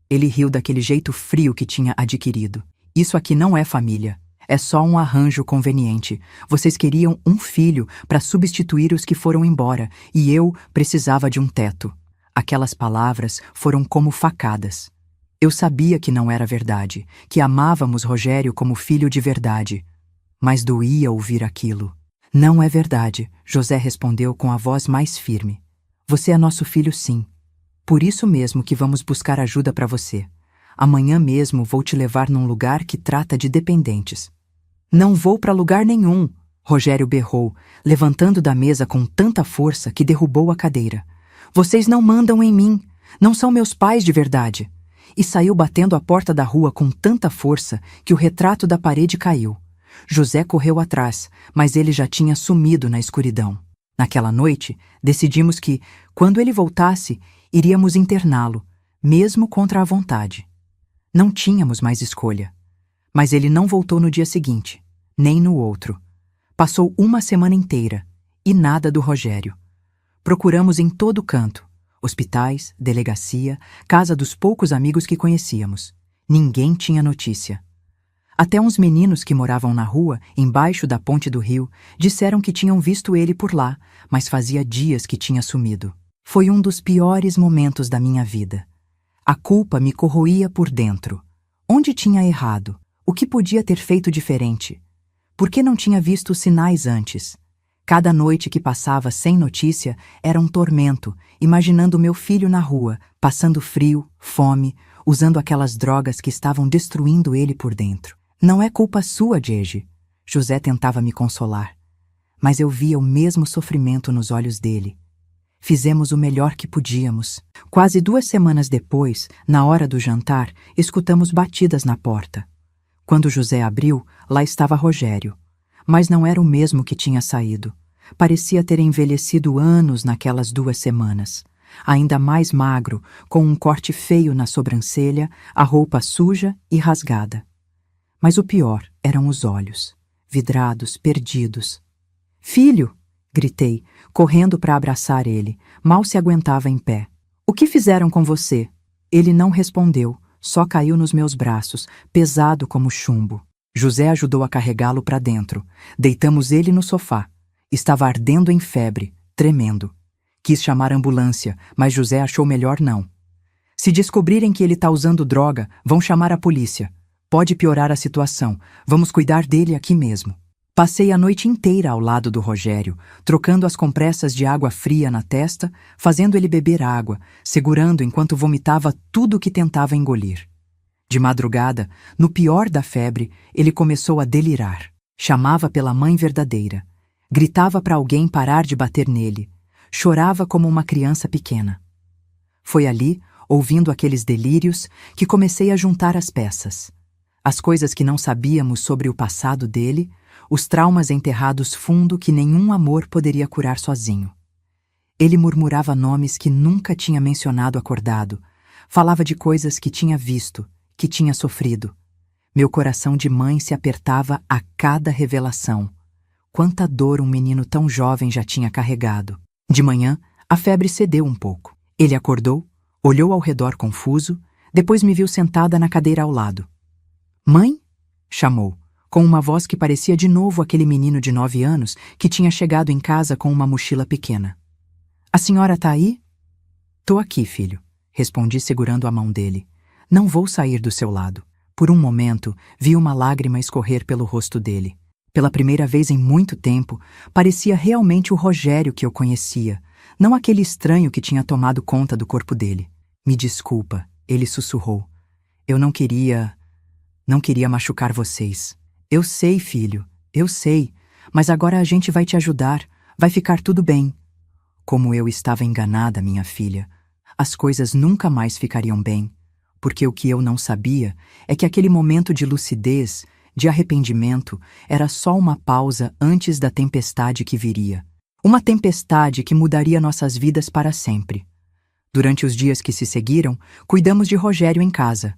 [SPEAKER 1] Ele riu daquele jeito frio que tinha adquirido. Isso aqui não é família. É só um arranjo conveniente. Vocês queriam um filho para substituir os que foram embora, e eu precisava de um teto. Aquelas palavras foram como facadas. Eu sabia que não era verdade, que amávamos Rogério como filho de verdade. Mas doía ouvir aquilo. Não é verdade, José respondeu com a voz mais firme. Você é nosso filho, sim. Por isso mesmo que vamos buscar ajuda para você. Amanhã mesmo vou te levar num lugar que trata de dependentes. Não vou para lugar nenhum, Rogério berrou, levantando da mesa com tanta força que derrubou a cadeira. Vocês não mandam em mim, não são meus pais de verdade. E saiu batendo a porta da rua com tanta força que o retrato da parede caiu. José correu atrás, mas ele já tinha sumido na escuridão. Naquela noite, decidimos que, quando ele voltasse, iríamos interná-lo, mesmo contra a vontade. Não tínhamos mais escolha. Mas ele não voltou no dia seguinte, nem no outro. Passou uma semana inteira, e nada do Rogério. Procuramos em todo canto, hospitais, delegacia, casa dos poucos amigos que conhecíamos. Ninguém tinha notícia. Até uns meninos que moravam na rua, embaixo da ponte do rio, disseram que tinham visto ele por lá, mas fazia dias que tinha sumido. Foi um dos piores momentos da minha vida. A culpa me corroía por dentro. Onde tinha errado? O que podia ter feito diferente? Por que não tinha visto os sinais antes? Cada noite que passava sem notícia era um tormento, imaginando meu filho na rua, passando frio, fome, usando aquelas drogas que estavam destruindo ele por dentro. Não é culpa sua, Diege. José tentava me consolar. Mas eu via o mesmo sofrimento nos olhos dele. Fizemos o melhor que podíamos. Quase 2 semanas depois, na hora do jantar, escutamos batidas na porta. Quando José abriu, lá estava Rogério. Mas não era o mesmo que tinha saído. Parecia ter envelhecido anos naquelas 2 semanas. Ainda mais magro, com um corte feio na sobrancelha, a roupa suja e rasgada. Mas o pior eram os olhos, vidrados, perdidos. Filho! Gritei, correndo para abraçar ele. Mal se aguentava em pé. O que fizeram com você? Ele não respondeu, só caiu nos meus braços, pesado como chumbo. José ajudou a carregá-lo para dentro. Deitamos ele no sofá. Estava ardendo em febre, tremendo. Quis chamar a ambulância, mas José achou melhor não. Se descobrirem que ele está usando droga, vão chamar a polícia. Pode piorar a situação. Vamos cuidar dele aqui mesmo. Passei a noite inteira ao lado do Rogério, trocando as compressas de água fria na testa, fazendo ele beber água, segurando enquanto vomitava tudo o que tentava engolir. De madrugada, no pior da febre, ele começou a delirar. Chamava pela mãe verdadeira. Gritava para alguém parar de bater nele. Chorava como uma criança pequena. Foi ali, ouvindo aqueles delírios, que comecei a juntar as peças. As coisas que não sabíamos sobre o passado dele, os traumas enterrados fundo que nenhum amor poderia curar sozinho. Ele murmurava nomes que nunca tinha mencionado acordado, falava de coisas que tinha visto, que tinha sofrido. Meu coração de mãe se apertava a cada revelação. Quanta dor um menino tão jovem já tinha carregado. De manhã, a febre cedeu um pouco. Ele acordou, olhou ao redor confuso, depois me viu sentada na cadeira ao lado. Mãe? Chamou, com uma voz que parecia de novo aquele menino de 9 anos que tinha chegado em casa com uma mochila pequena. A senhora tá aí? Tô aqui, filho, respondi segurando a mão dele. Não vou sair do seu lado. Por um momento, vi uma lágrima escorrer pelo rosto dele. Pela primeira vez em muito tempo, parecia realmente o Rogério que eu conhecia, não aquele estranho que tinha tomado conta do corpo dele. Me desculpa, ele sussurrou. Eu não queria machucar vocês. Eu sei, filho, eu sei, mas agora a gente vai te ajudar, vai ficar tudo bem. Como eu estava enganada, minha filha. As coisas nunca mais ficariam bem, porque o que eu não sabia é que aquele momento de lucidez, de arrependimento, era só uma pausa antes da tempestade que viria. Uma tempestade que mudaria nossas vidas para sempre. Durante os dias que se seguiram, cuidamos de Rogério em casa.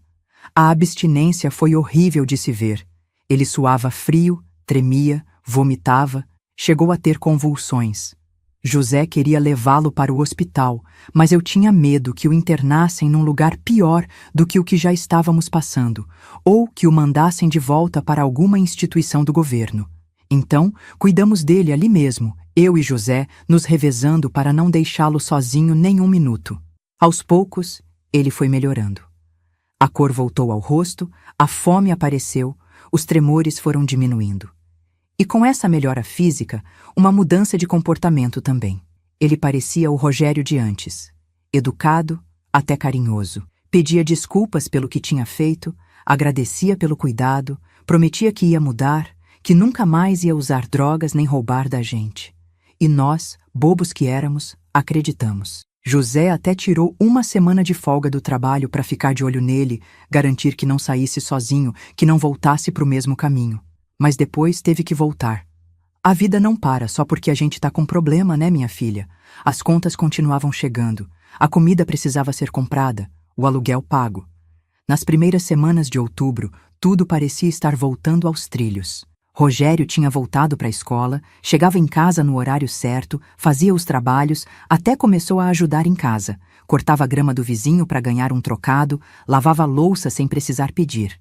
[SPEAKER 1] A abstinência foi horrível de se ver. Ele suava frio, tremia, vomitava, chegou a ter convulsões. José queria levá-lo para o hospital, mas eu tinha medo que o internassem num lugar pior do que o que já estávamos passando, ou que o mandassem de volta para alguma instituição do governo. Então, cuidamos dele ali mesmo, eu e José, nos revezando para não deixá-lo sozinho nem um minuto. Aos poucos, ele foi melhorando. A cor voltou ao rosto, a fome apareceu, os tremores foram diminuindo. E com essa melhora física, uma mudança de comportamento também. Ele parecia o Rogério de antes. Educado, até carinhoso. Pedia desculpas pelo que tinha feito, agradecia pelo cuidado, prometia que ia mudar, que nunca mais ia usar drogas nem roubar da gente. E nós, bobos que éramos, acreditamos. José até tirou uma semana de folga do trabalho para ficar de olho nele, garantir que não saísse sozinho, que não voltasse para o mesmo caminho. Mas depois teve que voltar. A vida não para só porque a gente tá com problema, né, minha filha? As contas continuavam chegando, a comida precisava ser comprada, o aluguel pago. Nas primeiras semanas de outubro, tudo parecia estar voltando aos trilhos. Rogério tinha voltado para a escola, chegava em casa no horário certo, fazia os trabalhos, até começou a ajudar em casa. Cortava a grama do vizinho para ganhar um trocado, lavava a louça sem precisar pedir.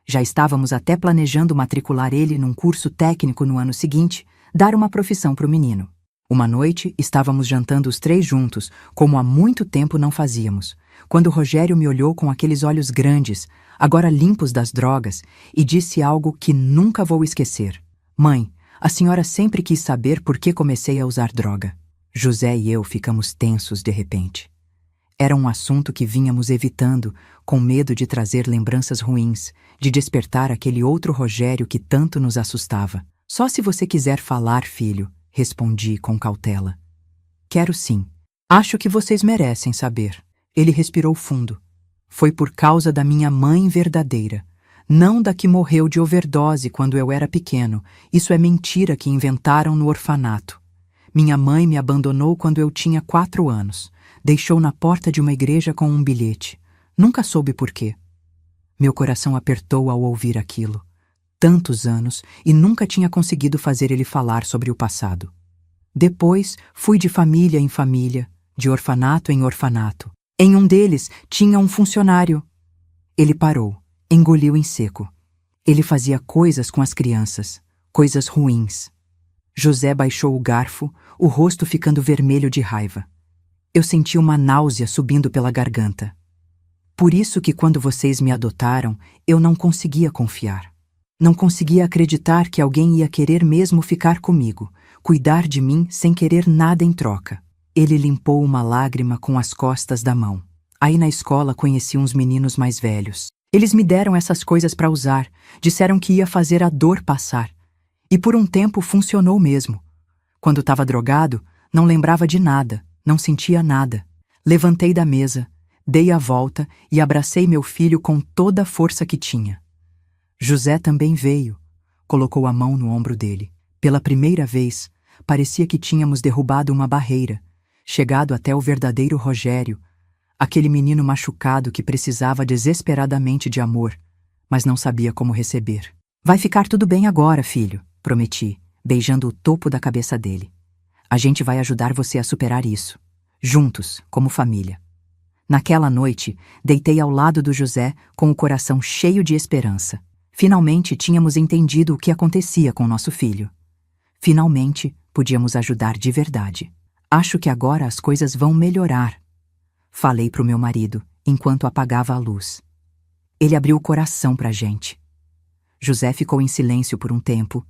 [SPEAKER 1] Já estávamos até planejando matricular ele num curso técnico no ano seguinte, dar uma profissão para o menino. Uma noite, estávamos jantando os três juntos, como há muito tempo não fazíamos, quando Rogério me olhou com aqueles olhos grandes, agora limpos das drogas, e disse algo que nunca vou esquecer. Mãe, a senhora sempre quis saber por que comecei a usar droga. José e eu ficamos tensos de repente. Era um assunto que vínhamos evitando, com medo de trazer lembranças ruins, de despertar aquele outro Rogério que tanto nos assustava. Só se você quiser falar, filho, respondi com cautela. Quero sim. Acho que vocês merecem saber. Ele respirou fundo. Foi por causa da minha mãe verdadeira, não da que morreu de overdose quando eu era pequeno. Isso é mentira que inventaram no orfanato. Minha mãe me abandonou quando eu tinha 4 anos. Deixou na porta de uma igreja com um bilhete. Nunca soube por quê. Meu coração apertou ao ouvir aquilo. Tantos anos e nunca tinha conseguido fazer ele falar sobre o passado. Depois, fui de família em família, de orfanato em orfanato. Em um deles, tinha um funcionário. Ele parou, engoliu em seco. Ele fazia coisas com as crianças, coisas ruins. José baixou o garfo, o rosto ficando vermelho de raiva. Eu senti uma náusea subindo pela garganta. Por isso que quando vocês me adotaram, eu não conseguia confiar. Não conseguia acreditar que alguém ia querer mesmo ficar comigo, cuidar de mim sem querer nada em troca. Ele limpou uma lágrima com as costas da mão. Aí na escola conheci uns meninos mais velhos. Eles me deram essas coisas para usar, disseram que ia fazer a dor passar. E por um tempo funcionou mesmo. Quando estava drogado, não lembrava de nada. Não sentia nada. Levantei da mesa, dei a volta e abracei meu filho com toda a força que tinha. José também veio. Colocou a mão no ombro dele. Pela primeira vez, parecia que tínhamos derrubado uma barreira, chegado até o verdadeiro Rogério, aquele menino machucado que precisava desesperadamente de amor, mas não sabia como receber. Vai ficar tudo bem agora, filho, prometi, beijando o topo da cabeça dele. A gente vai ajudar você a superar isso. Juntos, como família. Naquela noite, deitei ao lado do José com o coração cheio de esperança. Finalmente tínhamos entendido o que acontecia com nosso filho. Finalmente, podíamos ajudar de verdade. Acho que agora as coisas vão melhorar. Falei pro meu marido, enquanto apagava a luz. Ele abriu o coração pra gente. José ficou em silêncio por um tempo.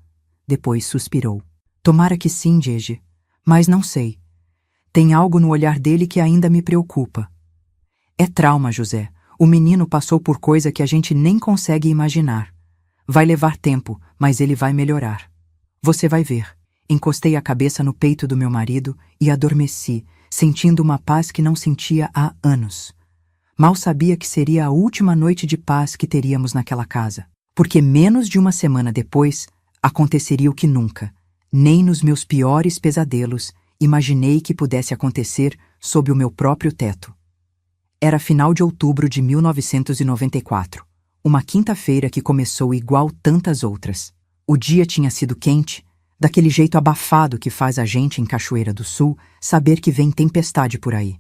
[SPEAKER 1] Depois suspirou. Tomara que sim, Gege. Mas não sei. Tem algo no olhar dele que ainda me preocupa. É trauma, José. O menino passou por coisa que a gente nem consegue imaginar. Vai levar tempo, mas ele vai melhorar. Você vai ver. Encostei a cabeça no peito do meu marido e adormeci, sentindo uma paz que não sentia há anos. Mal sabia que seria a última noite de paz que teríamos naquela casa. Porque menos de uma semana depois, aconteceria o que nunca, nem nos meus piores pesadelos, imaginei que pudesse acontecer sob o meu próprio teto. Era final de outubro de 1994, uma quinta-feira que começou igual tantas outras. O dia tinha sido quente, daquele jeito abafado que faz a gente em Cachoeira do Sul saber que vem tempestade por aí.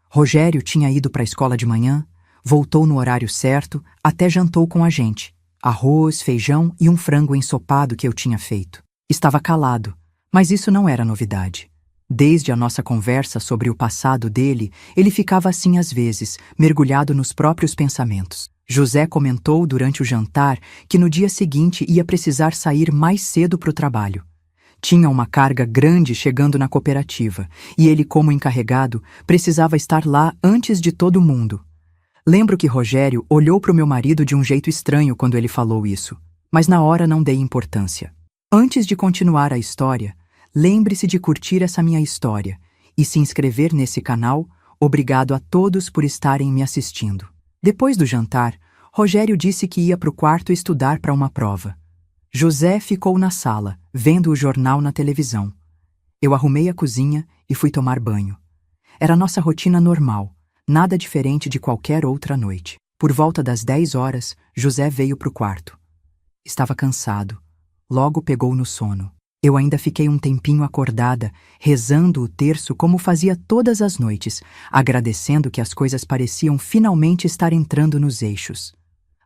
[SPEAKER 1] Rogério tinha ido para a escola de manhã, voltou no horário certo, até jantou com a gente. Arroz, feijão e um frango ensopado que eu tinha feito. Estava calado, mas isso não era novidade. Desde a nossa conversa sobre o passado dele, ele ficava assim às vezes, mergulhado nos próprios pensamentos. José comentou durante o jantar que no dia seguinte ia precisar sair mais cedo para o trabalho. Tinha uma carga grande chegando na cooperativa, e ele, como encarregado, precisava estar lá antes de todo mundo. Lembro que Rogério olhou para o meu marido de um jeito estranho quando ele falou isso, mas na hora não dei importância. Antes de continuar a história, lembre-se de curtir essa minha história e se inscrever nesse canal. Obrigado a todos por estarem me assistindo. Depois do jantar, Rogério disse que ia para o quarto estudar para uma prova. José ficou na sala, vendo o jornal na televisão. Eu arrumei a cozinha e fui tomar banho. Era nossa rotina normal, nada diferente de qualquer outra noite. Por volta das 10 horas, José veio para o quarto. Estava cansado. Logo pegou no sono. Eu ainda fiquei um tempinho acordada, rezando o terço como fazia todas as noites, agradecendo que as coisas pareciam finalmente estar entrando nos eixos.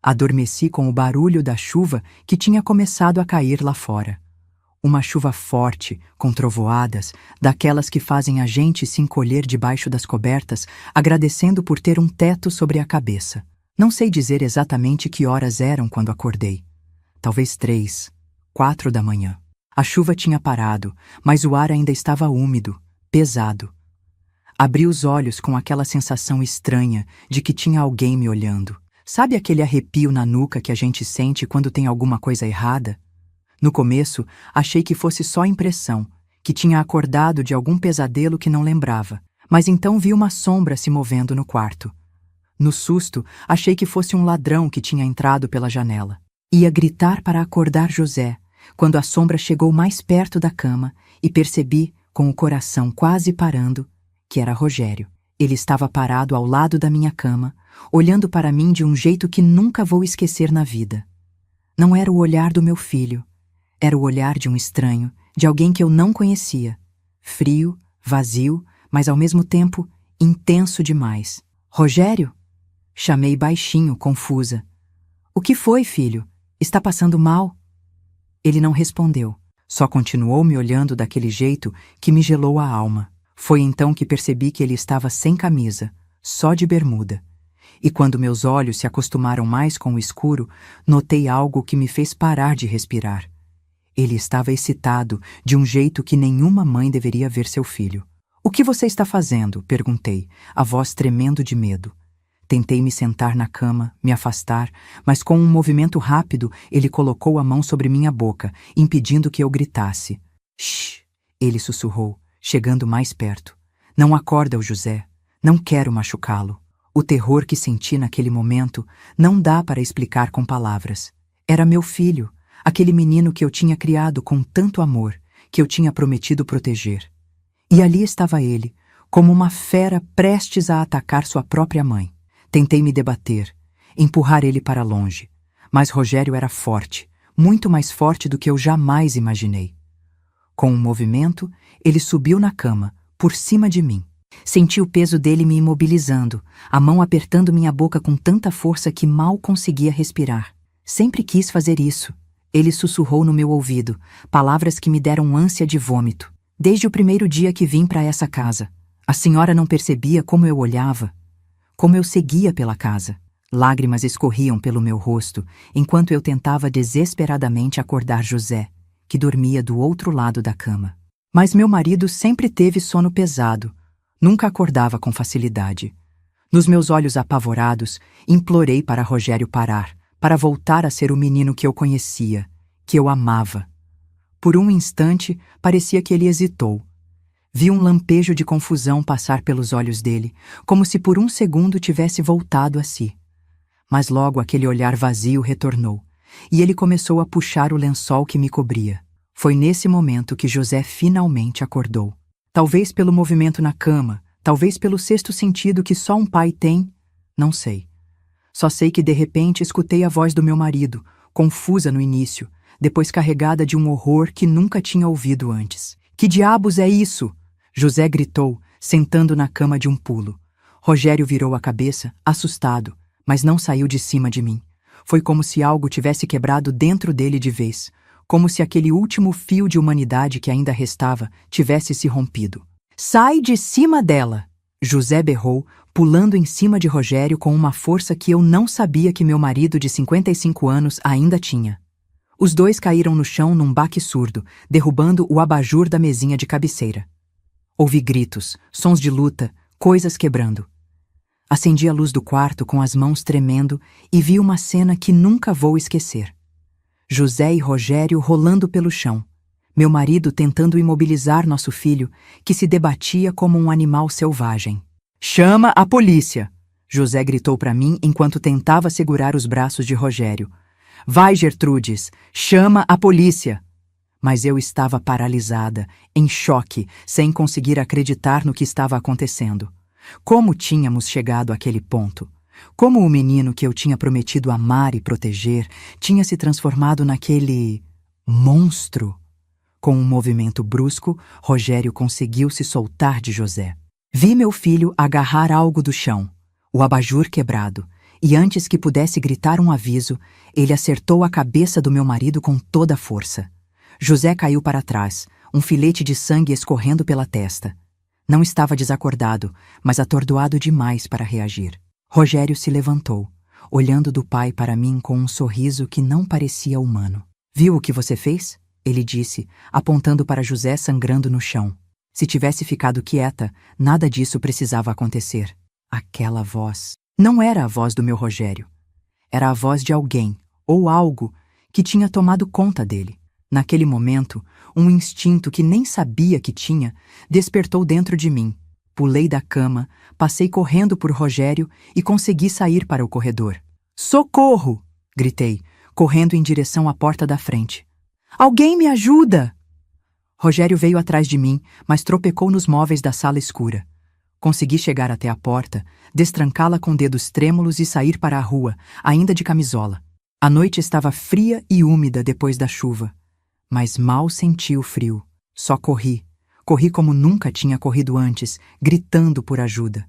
[SPEAKER 1] Adormeci com o barulho da chuva que tinha começado a cair lá fora. Uma chuva forte, com trovoadas, daquelas que fazem a gente se encolher debaixo das cobertas, agradecendo por ter um teto sobre a cabeça. Não sei dizer exatamente que horas eram quando acordei. Talvez 3, 4 da manhã. A chuva tinha parado, mas o ar ainda estava úmido, pesado. Abri os olhos com aquela sensação estranha de que tinha alguém me olhando. Sabe aquele arrepio na nuca que a gente sente quando tem alguma coisa errada? No começo, achei que fosse só impressão, que tinha acordado de algum pesadelo que não lembrava, mas então vi uma sombra se movendo no quarto. No susto, achei que fosse um ladrão que tinha entrado pela janela. Ia gritar para acordar José, quando a sombra chegou mais perto da cama e percebi, com o coração quase parando, que era Rogério. Ele estava parado ao lado da minha cama, olhando para mim de um jeito que nunca vou esquecer na vida. Não era o olhar do meu filho, era o olhar de um estranho, de alguém que eu não conhecia. Frio, vazio, mas ao mesmo tempo intenso demais. Rogério? Chamei baixinho, confusa. O que foi, filho? Está passando mal? Ele não respondeu, só continuou me olhando daquele jeito que me gelou a alma. Foi então que percebi que ele estava sem camisa, só de bermuda. E quando meus olhos se acostumaram mais com o escuro, notei algo que me fez parar de respirar. Ele estava excitado, de um jeito que nenhuma mãe deveria ver seu filho. O que você está fazendo? Perguntei, a voz tremendo de medo. Tentei me sentar na cama, me afastar, mas com um movimento rápido ele colocou a mão sobre minha boca, impedindo que eu gritasse. Shh! Ele sussurrou, chegando mais perto. Não acorda o José. Não quero machucá-lo. O terror que senti naquele momento não dá para explicar com palavras. Era meu filho, aquele menino que eu tinha criado com tanto amor, que eu tinha prometido proteger. E ali estava ele, como uma fera prestes a atacar sua própria mãe. Tentei me debater, empurrar ele para longe, mas Rogério era forte, muito mais forte do que eu jamais imaginei. Com um movimento, ele subiu na cama, por cima de mim. Senti o peso dele me imobilizando, a mão apertando minha boca com tanta força que mal conseguia respirar. Sempre quis fazer isso. Ele sussurrou no meu ouvido, palavras que me deram ânsia de vômito. Desde o primeiro dia que vim para essa casa, a senhora não percebia como eu olhava, como eu seguia pela casa. Lágrimas escorriam pelo meu rosto, enquanto eu tentava desesperadamente acordar José, que dormia do outro lado da cama. Mas meu marido sempre teve sono pesado, nunca acordava com facilidade. Nos meus olhos apavorados, implorei para Rogério parar, para voltar a ser o menino que eu conhecia, que eu amava. Por um instante, parecia que ele hesitou. Vi um lampejo de confusão passar pelos olhos dele, como se por um segundo tivesse voltado a si. Mas logo aquele olhar vazio retornou, e ele começou a puxar o lençol que me cobria. Foi nesse momento que José finalmente acordou. Talvez pelo movimento na cama, talvez pelo sexto sentido que só um pai tem, não sei. Só sei que de repente escutei a voz do meu marido, confusa no início, depois carregada de um horror que nunca tinha ouvido antes. Que diabos é isso? José gritou, sentando na cama de um pulo. Rogério virou a cabeça, assustado, mas não saiu de cima de mim. Foi como se algo tivesse quebrado dentro dele de vez, como se aquele último fio de humanidade que ainda restava tivesse se rompido. Sai de cima dela! José berrou, pulando em cima de Rogério com uma força que eu não sabia que meu marido de 55 anos ainda tinha. Os dois caíram no chão num baque surdo, derrubando o abajur da mesinha de cabeceira. Ouvi gritos, sons de luta, coisas quebrando. Acendi a luz do quarto com as mãos tremendo e vi uma cena que nunca vou esquecer. José e Rogério rolando pelo chão. Meu marido tentando imobilizar nosso filho, que se debatia como um animal selvagem. Chama a polícia! José gritou para mim enquanto tentava segurar os braços de Rogério. Vai, Gertrudes, chama a polícia! Mas eu estava paralisada, em choque, sem conseguir acreditar no que estava acontecendo. Como tínhamos chegado àquele ponto? Como o menino que eu tinha prometido amar e proteger tinha se transformado naquele monstro? Com um movimento brusco, Rogério conseguiu se soltar de José. Vi meu filho agarrar algo do chão, o abajur quebrado, e antes que pudesse gritar um aviso, ele acertou a cabeça do meu marido com toda a força. José caiu para trás, um filete de sangue escorrendo pela testa. Não estava desacordado, mas atordoado demais para reagir. Rogério se levantou, olhando do pai para mim com um sorriso que não parecia humano. Viu o que você fez? Ele disse, apontando para José sangrando no chão. Se tivesse ficado quieta, nada disso precisava acontecer. Aquela voz não era a voz do meu Rogério. Era a voz de alguém, ou algo, que tinha tomado conta dele. Naquele momento, um instinto que nem sabia que tinha, despertou dentro de mim. Pulei da cama, passei correndo por Rogério e consegui sair para o corredor. Socorro! Gritei, correndo em direção à porta da frente. Alguém me ajuda! Rogério veio atrás de mim, mas tropecou nos móveis da sala escura. Consegui chegar até a porta, destrancá-la com dedos trêmulos e sair para a rua, ainda de camisola. A noite estava fria e úmida depois da chuva, mas mal senti o frio. Só corri. Corri como nunca tinha corrido antes, gritando por ajuda.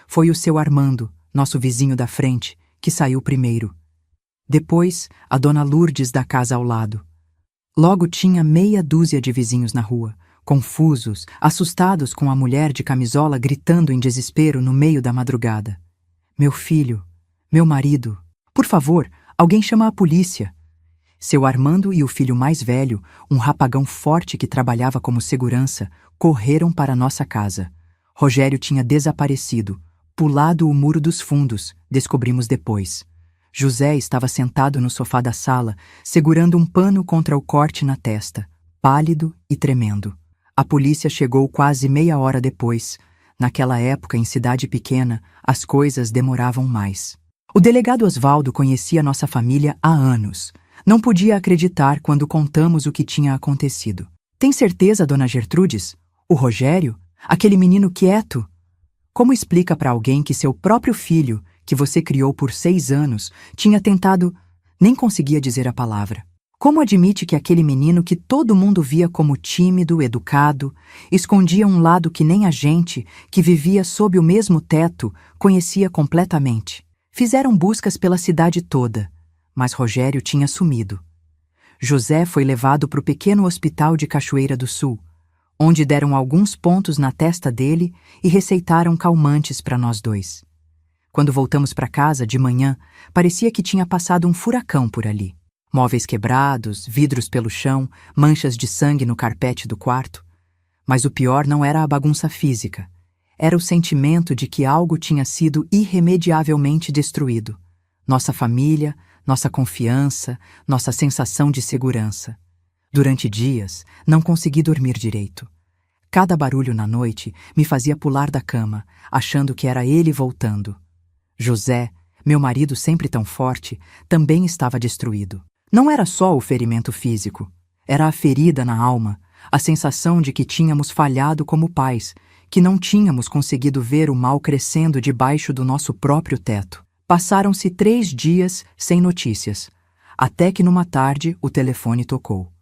[SPEAKER 1] Foi o seu Armando, nosso vizinho da frente, que saiu primeiro. Depois, a dona Lourdes da casa ao lado. Logo tinha meia dúzia de vizinhos na rua, confusos, assustados com a mulher de camisola gritando em desespero no meio da madrugada. Meu filho, meu marido, por favor, alguém chama a polícia. Seu Armando e o filho mais velho, um rapagão forte que trabalhava como segurança, correram para nossa casa. Rogério tinha desaparecido, pulado o muro dos fundos, descobrimos depois. José estava sentado no sofá da sala, segurando um pano contra o corte na testa, pálido e tremendo. A polícia chegou quase meia hora depois. Naquela época, em cidade pequena, as coisas demoravam mais. O delegado Osvaldo conhecia nossa família há anos. Não podia acreditar quando contamos o que tinha acontecido. Tem certeza, dona Gertrudes? O Rogério? Aquele menino quieto? Como explica para alguém que seu próprio filho, que você criou por 6 anos, tinha tentado... Nem conseguia dizer a palavra. Como admite que aquele menino que todo mundo via como tímido, educado, escondia um lado que nem a gente, que vivia sob o mesmo teto, conhecia completamente? Fizeram buscas pela cidade toda, mas Rogério tinha sumido. José foi levado para o pequeno hospital de Cachoeira do Sul, onde deram alguns pontos na testa dele e receitaram calmantes para nós dois. Quando voltamos para casa, de manhã, parecia que tinha passado um furacão por ali. Móveis quebrados, vidros pelo chão, manchas de sangue no carpete do quarto. Mas o pior não era a bagunça física. Era o sentimento de que algo tinha sido irremediavelmente destruído. Nossa família, nossa confiança, nossa sensação de segurança. Durante dias, não consegui dormir direito. Cada barulho na noite me fazia pular da cama, achando que era ele voltando. José, meu marido sempre tão forte, também estava destruído. Não era só o ferimento físico, era a ferida na alma, a sensação de que tínhamos falhado como pais, que não tínhamos conseguido ver o mal crescendo debaixo do nosso próprio teto. Passaram-se 3 dias sem notícias, até que numa tarde o telefone tocou.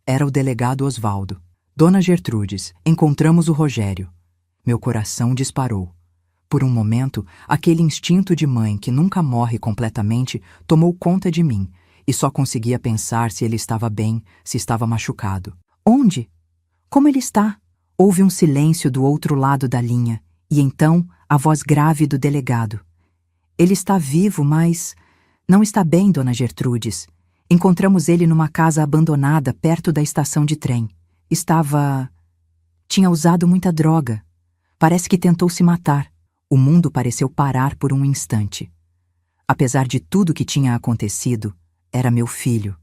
[SPEAKER 1] Era o delegado Osvaldo. Dona Gertrudes, encontramos o Rogério. Meu coração disparou. Por um momento, aquele instinto de mãe que nunca morre completamente tomou conta de mim, e só conseguia pensar se ele estava bem, se estava machucado. Onde? Como ele está? Houve um silêncio do outro lado da linha, e então a voz grave do delegado. Ele está vivo, mas não está bem, Dona Gertrudes. Encontramos ele numa casa abandonada perto da estação de trem. Tinha usado muita droga. Parece que tentou se matar. O mundo pareceu parar por um instante. Apesar de tudo que tinha acontecido, era meu filho.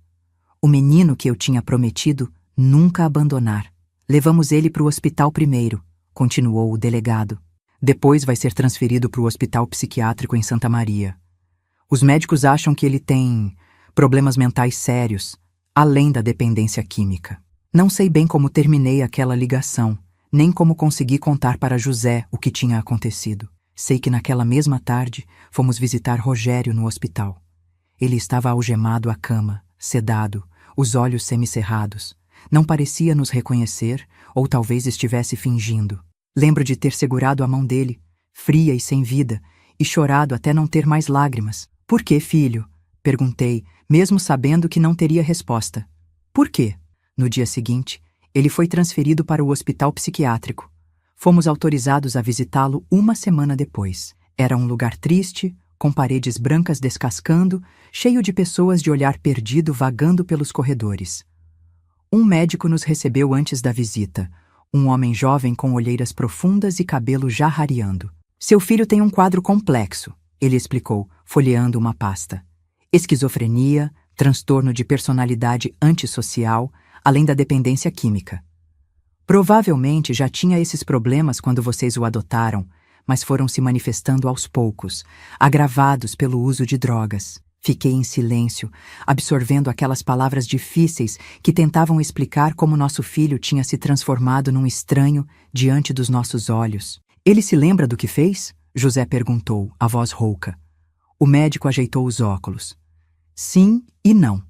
[SPEAKER 1] O menino que eu tinha prometido nunca abandonar. Levamos ele para o hospital primeiro, continuou o delegado. Depois vai ser transferido para o hospital psiquiátrico em Santa Maria. Os médicos acham que ele tem problemas mentais sérios, além da dependência química. Não sei bem como terminei aquela ligação, nem como consegui contar para José o que tinha acontecido. Sei que naquela mesma tarde fomos visitar Rogério no hospital. Ele estava algemado à cama, sedado, os olhos semicerrados. Não parecia nos reconhecer, ou talvez estivesse fingindo. Lembro de ter segurado a mão dele, fria e sem vida, e chorado até não ter mais lágrimas. Por que, filho? Perguntei, mesmo sabendo que não teria resposta. Por quê? No dia seguinte, ele foi transferido para o hospital psiquiátrico. Fomos autorizados a visitá-lo uma semana depois. Era um lugar triste, com paredes brancas descascando, cheio de pessoas de olhar perdido vagando pelos corredores. Um médico nos recebeu antes da visita, um homem jovem com olheiras profundas e cabelo já rareando. Seu filho tem um quadro complexo, ele explicou, folheando uma pasta. Esquizofrenia, transtorno de personalidade antissocial, além da dependência química. Provavelmente já tinha esses problemas quando vocês o adotaram, mas foram se manifestando aos poucos, agravados pelo uso de drogas. Fiquei em silêncio, absorvendo aquelas palavras difíceis que tentavam explicar como nosso filho tinha se transformado num estranho diante dos nossos olhos. Ele se lembra do que fez? José perguntou, a voz rouca. O médico ajeitou os óculos. Sim e não.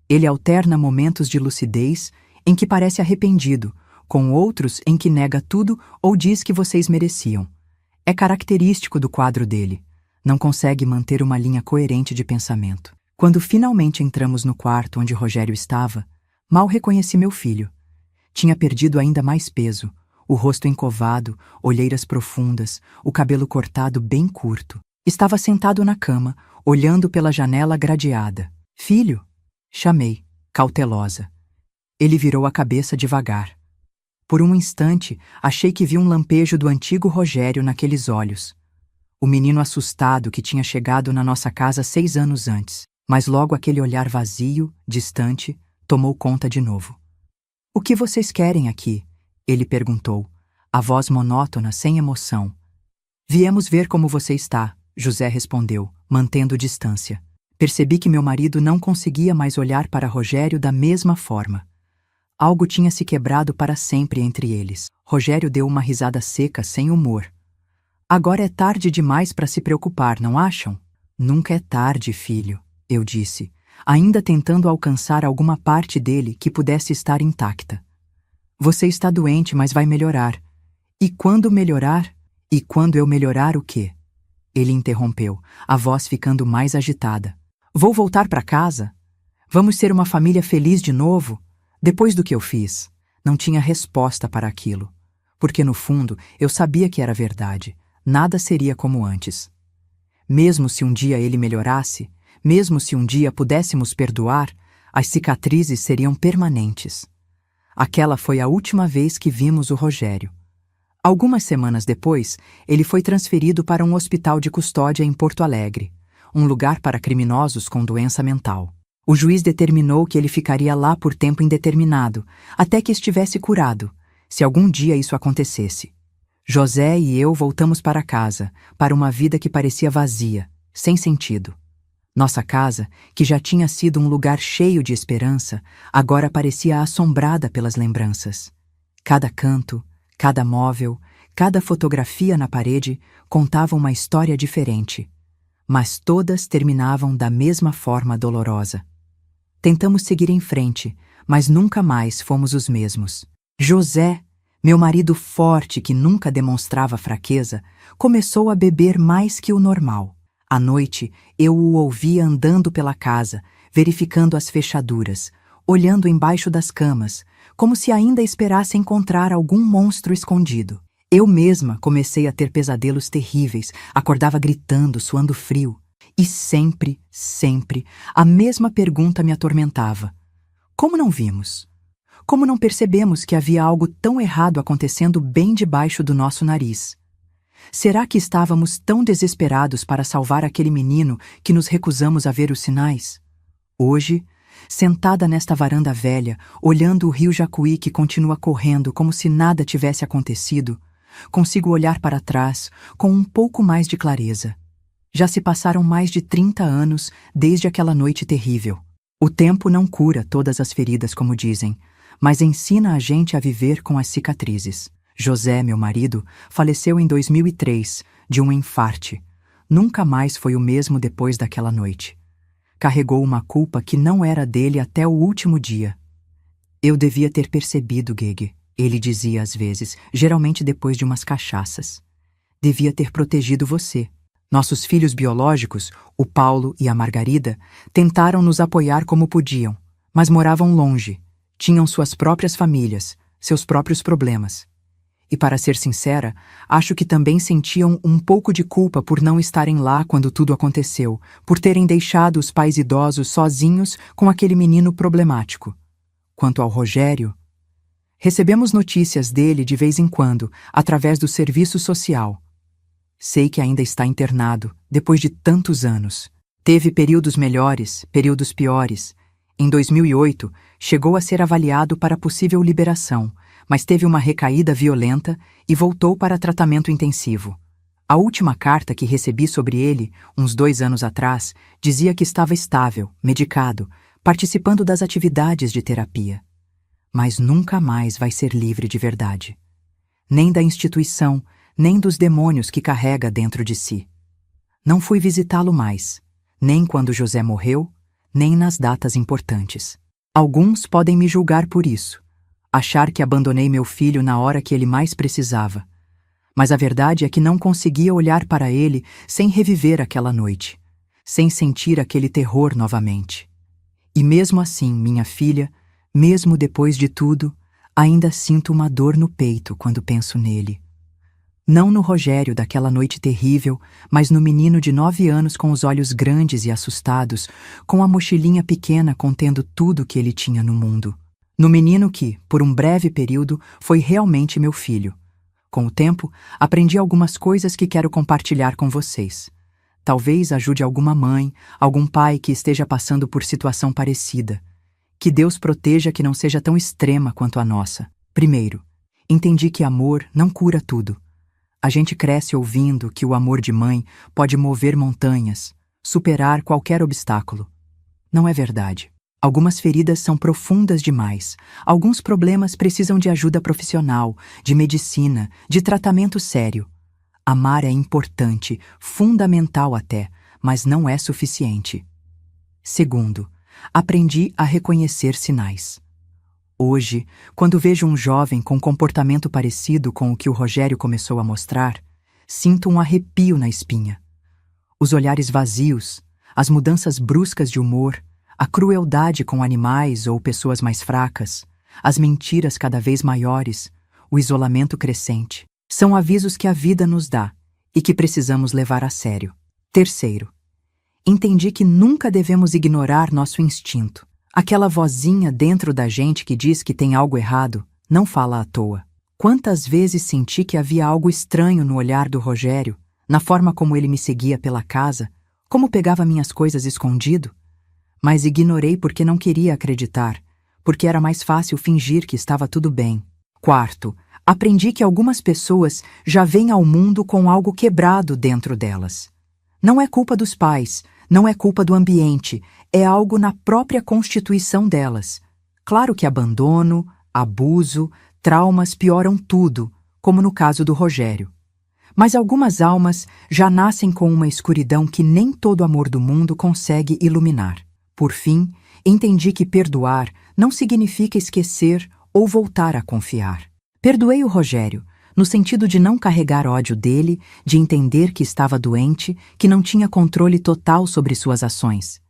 [SPEAKER 1] Ele alterna momentos de lucidez em que parece arrependido, com outros em que nega tudo ou diz que vocês mereciam. É característico do quadro dele. Não consegue manter uma linha coerente de pensamento. Quando finalmente entramos no quarto onde Rogério estava, mal reconheci meu filho. Tinha perdido ainda mais peso, o rosto encovado, olheiras profundas, o cabelo cortado bem curto. Estava sentado na cama, olhando pela janela gradeada. Filho? Chamei, cautelosa. Ele virou a cabeça devagar. Por um instante, achei que vi um lampejo do antigo Rogério naqueles olhos. O menino assustado que tinha chegado na nossa casa 6 anos antes. Mas logo aquele olhar vazio, distante, tomou conta de novo. O que vocês querem aqui? Ele perguntou, a voz monótona, sem emoção. Viemos ver como você está, José respondeu, mantendo distância. Percebi que meu marido não conseguia mais olhar para Rogério da mesma forma. Algo tinha se quebrado para sempre entre eles. Rogério deu uma risada seca, sem humor. Agora é tarde demais para se preocupar, não acham? Nunca é tarde, filho, eu disse, ainda tentando alcançar alguma parte dele que pudesse estar intacta. Você está doente, mas vai melhorar. E quando melhorar? E quando eu melhorar o quê? Ele interrompeu, a voz ficando mais agitada. Vou voltar para casa? Vamos ser uma família feliz de novo? Depois do que eu fiz, não tinha resposta para aquilo. Porque no fundo, eu sabia que era verdade. Nada seria como antes. Mesmo se um dia ele melhorasse, mesmo se um dia pudéssemos perdoar, as cicatrizes seriam permanentes. Aquela foi a última vez que vimos o Rogério. Algumas semanas depois, ele foi transferido para um hospital de custódia em Porto Alegre, um lugar para criminosos com doença mental. O juiz determinou que ele ficaria lá por tempo indeterminado, até que estivesse curado, se algum dia isso acontecesse. José e eu voltamos para casa, para uma vida que parecia vazia, sem sentido. Nossa casa, que já tinha sido um lugar cheio de esperança, agora parecia assombrada pelas lembranças. Cada canto, cada móvel, cada fotografia na parede contava uma história diferente, mas todas terminavam da mesma forma dolorosa. Tentamos seguir em frente, mas nunca mais fomos os mesmos. José, meu marido forte que nunca demonstrava fraqueza, começou a beber mais que o normal. À noite, eu o ouvia andando pela casa, verificando as fechaduras, olhando embaixo das camas, como se ainda esperasse encontrar algum monstro escondido. Eu mesma comecei a ter pesadelos terríveis, acordava gritando, suando frio. E sempre, a mesma pergunta me atormentava. Como não vimos? Como não percebemos que havia algo tão errado acontecendo bem debaixo do nosso nariz? Será que estávamos tão desesperados para salvar aquele menino que nos recusamos a ver os sinais? Hoje, sentada nesta varanda velha, olhando o rio Jacuí que continua correndo como se nada tivesse acontecido, consigo olhar para trás com um pouco mais de clareza. Já se passaram mais de 30 anos desde aquela noite terrível. O tempo não cura todas as feridas, como dizem, mas ensina a gente a viver com as cicatrizes. José, meu marido, faleceu em 2003, de um infarte. Nunca mais foi o mesmo depois daquela noite. Carregou uma culpa que não era dele até o último dia. Eu devia ter percebido, Gege, ele dizia às vezes, geralmente depois de umas cachaças. Devia ter protegido você. Nossos filhos biológicos, o Paulo e a Margarida, tentaram nos apoiar como podiam, mas moravam longe, tinham suas próprias famílias, seus próprios problemas. E para ser sincera, acho que também sentiam um pouco de culpa por não estarem lá quando tudo aconteceu, por terem deixado os pais idosos sozinhos com aquele menino problemático. Quanto ao Rogério, recebemos notícias dele de vez em quando, através do serviço social. Sei que ainda está internado, depois de tantos anos. Teve períodos melhores, períodos piores. Em 2008, chegou a ser avaliado para possível liberação, mas teve uma recaída violenta e voltou para tratamento intensivo. A última carta que recebi sobre ele, uns 2 anos atrás, dizia que estava estável, medicado, participando das atividades de terapia. Mas nunca mais vai ser livre de verdade. Nem da instituição, nem dos demônios que carrega dentro de si. Não fui visitá-lo mais, nem quando José morreu, nem nas datas importantes. Alguns podem me julgar por isso, achar que abandonei meu filho na hora que ele mais precisava. Mas a verdade é que não conseguia olhar para ele sem reviver aquela noite, sem sentir aquele terror novamente. E mesmo assim, minha filha, mesmo depois de tudo, ainda sinto uma dor no peito quando penso nele. Não no Rogério daquela noite terrível, mas no menino de 9 anos com os olhos grandes e assustados, com a mochilinha pequena contendo tudo que ele tinha no mundo. No menino que, por um breve período, foi realmente meu filho. Com o tempo, aprendi algumas coisas que quero compartilhar com vocês. Talvez ajude alguma mãe, algum pai que esteja passando por situação parecida. Que Deus proteja que não seja tão extrema quanto a nossa. Primeiro, entendi que amor não cura tudo. A gente cresce ouvindo que o amor de mãe pode mover montanhas, superar qualquer obstáculo. Não é verdade. Algumas feridas são profundas demais. Alguns problemas precisam de ajuda profissional, de medicina, de tratamento sério. Amar é importante, fundamental até, mas não é suficiente. Segundo, aprendi a reconhecer sinais. Hoje, quando vejo um jovem com comportamento parecido com o que o Rogério começou a mostrar, sinto um arrepio na espinha. Os olhares vazios, as mudanças bruscas de humor, a crueldade com animais ou pessoas mais fracas, as mentiras cada vez maiores, o isolamento crescente, são avisos que a vida nos dá e que precisamos levar a sério. Terceiro, entendi que nunca devemos ignorar nosso instinto. Aquela vozinha dentro da gente que diz que tem algo errado, não fala à toa. Quantas vezes senti que havia algo estranho no olhar do Rogério, na forma como ele me seguia pela casa, como pegava minhas coisas escondido? Mas ignorei porque não queria acreditar, porque era mais fácil fingir que estava tudo bem. Quarto, aprendi que algumas pessoas já vêm ao mundo com algo quebrado dentro delas. Não é culpa dos pais, Não é culpa do ambiente, é algo na própria constituição delas. Claro que abandono, abuso, traumas pioram tudo, como no caso do Rogério. Mas algumas almas já nascem com uma escuridão que nem todo amor do mundo consegue iluminar. Por fim, entendi que perdoar não significa esquecer ou voltar a confiar. Perdoei o Rogério, no sentido de não carregar ódio dele, de entender que estava doente, que não tinha controle total sobre suas ações.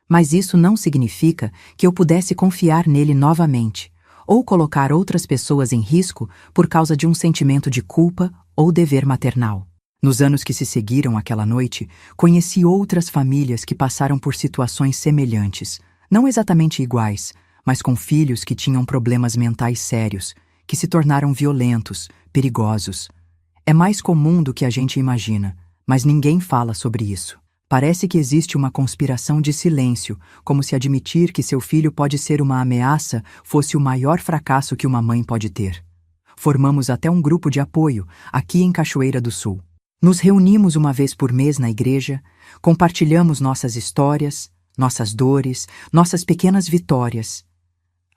[SPEAKER 1] Mas isso não significa que eu pudesse confiar nele novamente, ou colocar outras pessoas em risco por causa de um sentimento de culpa ou dever maternal. Nos anos que se seguiram àquela noite, conheci outras famílias que passaram por situações semelhantes, não exatamente iguais, mas com filhos que tinham problemas mentais sérios, que se tornaram violentos, perigosos. É mais comum do que a gente imagina, mas ninguém fala sobre isso. Parece que existe uma conspiração de silêncio, como se admitir que seu filho pode ser uma ameaça fosse o maior fracasso que uma mãe pode ter. Formamos até um grupo de apoio, aqui em Cachoeira do Sul. Nos reunimos uma vez por mês na igreja, compartilhamos nossas histórias, nossas dores, nossas pequenas vitórias.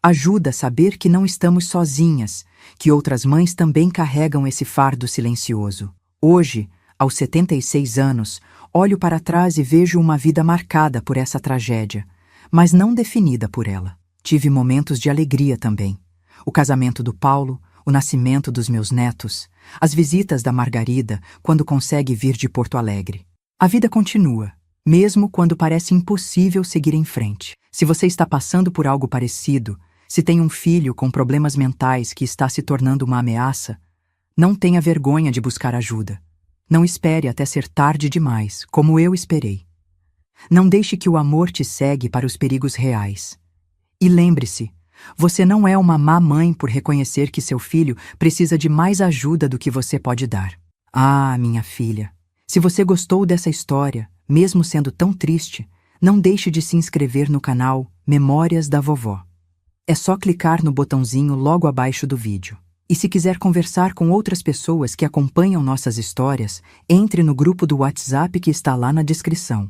[SPEAKER 1] Ajuda a saber que não estamos sozinhas, que outras mães também carregam esse fardo silencioso. Hoje, aos 76 anos, olho para trás e vejo uma vida marcada por essa tragédia, mas não definida por ela. Tive momentos de alegria também. O casamento do Paulo, o nascimento dos meus netos, as visitas da Margarida quando consegue vir de Porto Alegre. A vida continua, mesmo quando parece impossível seguir em frente. Se você está passando por algo parecido, se tem um filho com problemas mentais que está se tornando uma ameaça, não tenha vergonha de buscar ajuda. Não espere até ser tarde demais, como eu esperei. Não deixe que o amor te cegue para os perigos reais. E lembre-se, você não é uma má mãe por reconhecer que seu filho precisa de mais ajuda do que você pode dar. Ah, minha filha, se você gostou dessa história, mesmo sendo tão triste, não deixe de se inscrever no canal Memórias da Vovó. É só clicar no botãozinho logo abaixo do vídeo. E se quiser conversar com outras pessoas que acompanham nossas histórias, entre no grupo do WhatsApp que está lá na descrição.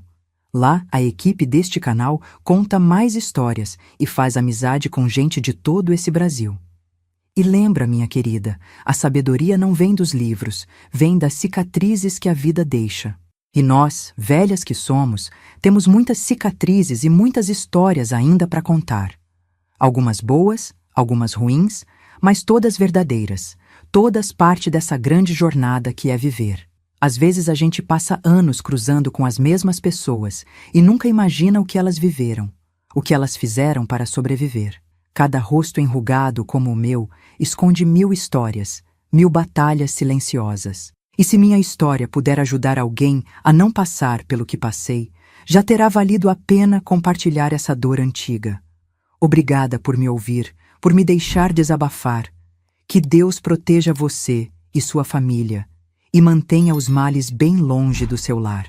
[SPEAKER 1] Lá, a equipe deste canal conta mais histórias e faz amizade com gente de todo esse Brasil. E lembra, minha querida, a sabedoria não vem dos livros, vem das cicatrizes que a vida deixa. E nós, velhas que somos, temos muitas cicatrizes e muitas histórias ainda para contar. Algumas boas, algumas ruins, mas todas verdadeiras, todas parte dessa grande jornada que é viver. Às vezes a gente passa anos cruzando com as mesmas pessoas e nunca imagina o que elas viveram, o que elas fizeram para sobreviver. Cada rosto enrugado como o meu esconde 1000 histórias, 1000 batalhas silenciosas. E se minha história puder ajudar alguém a não passar pelo que passei, já terá valido a pena compartilhar essa dor antiga. Obrigada por me ouvir, por me deixar desabafar. Que Deus proteja você e sua família e mantenha os males bem longe do seu lar.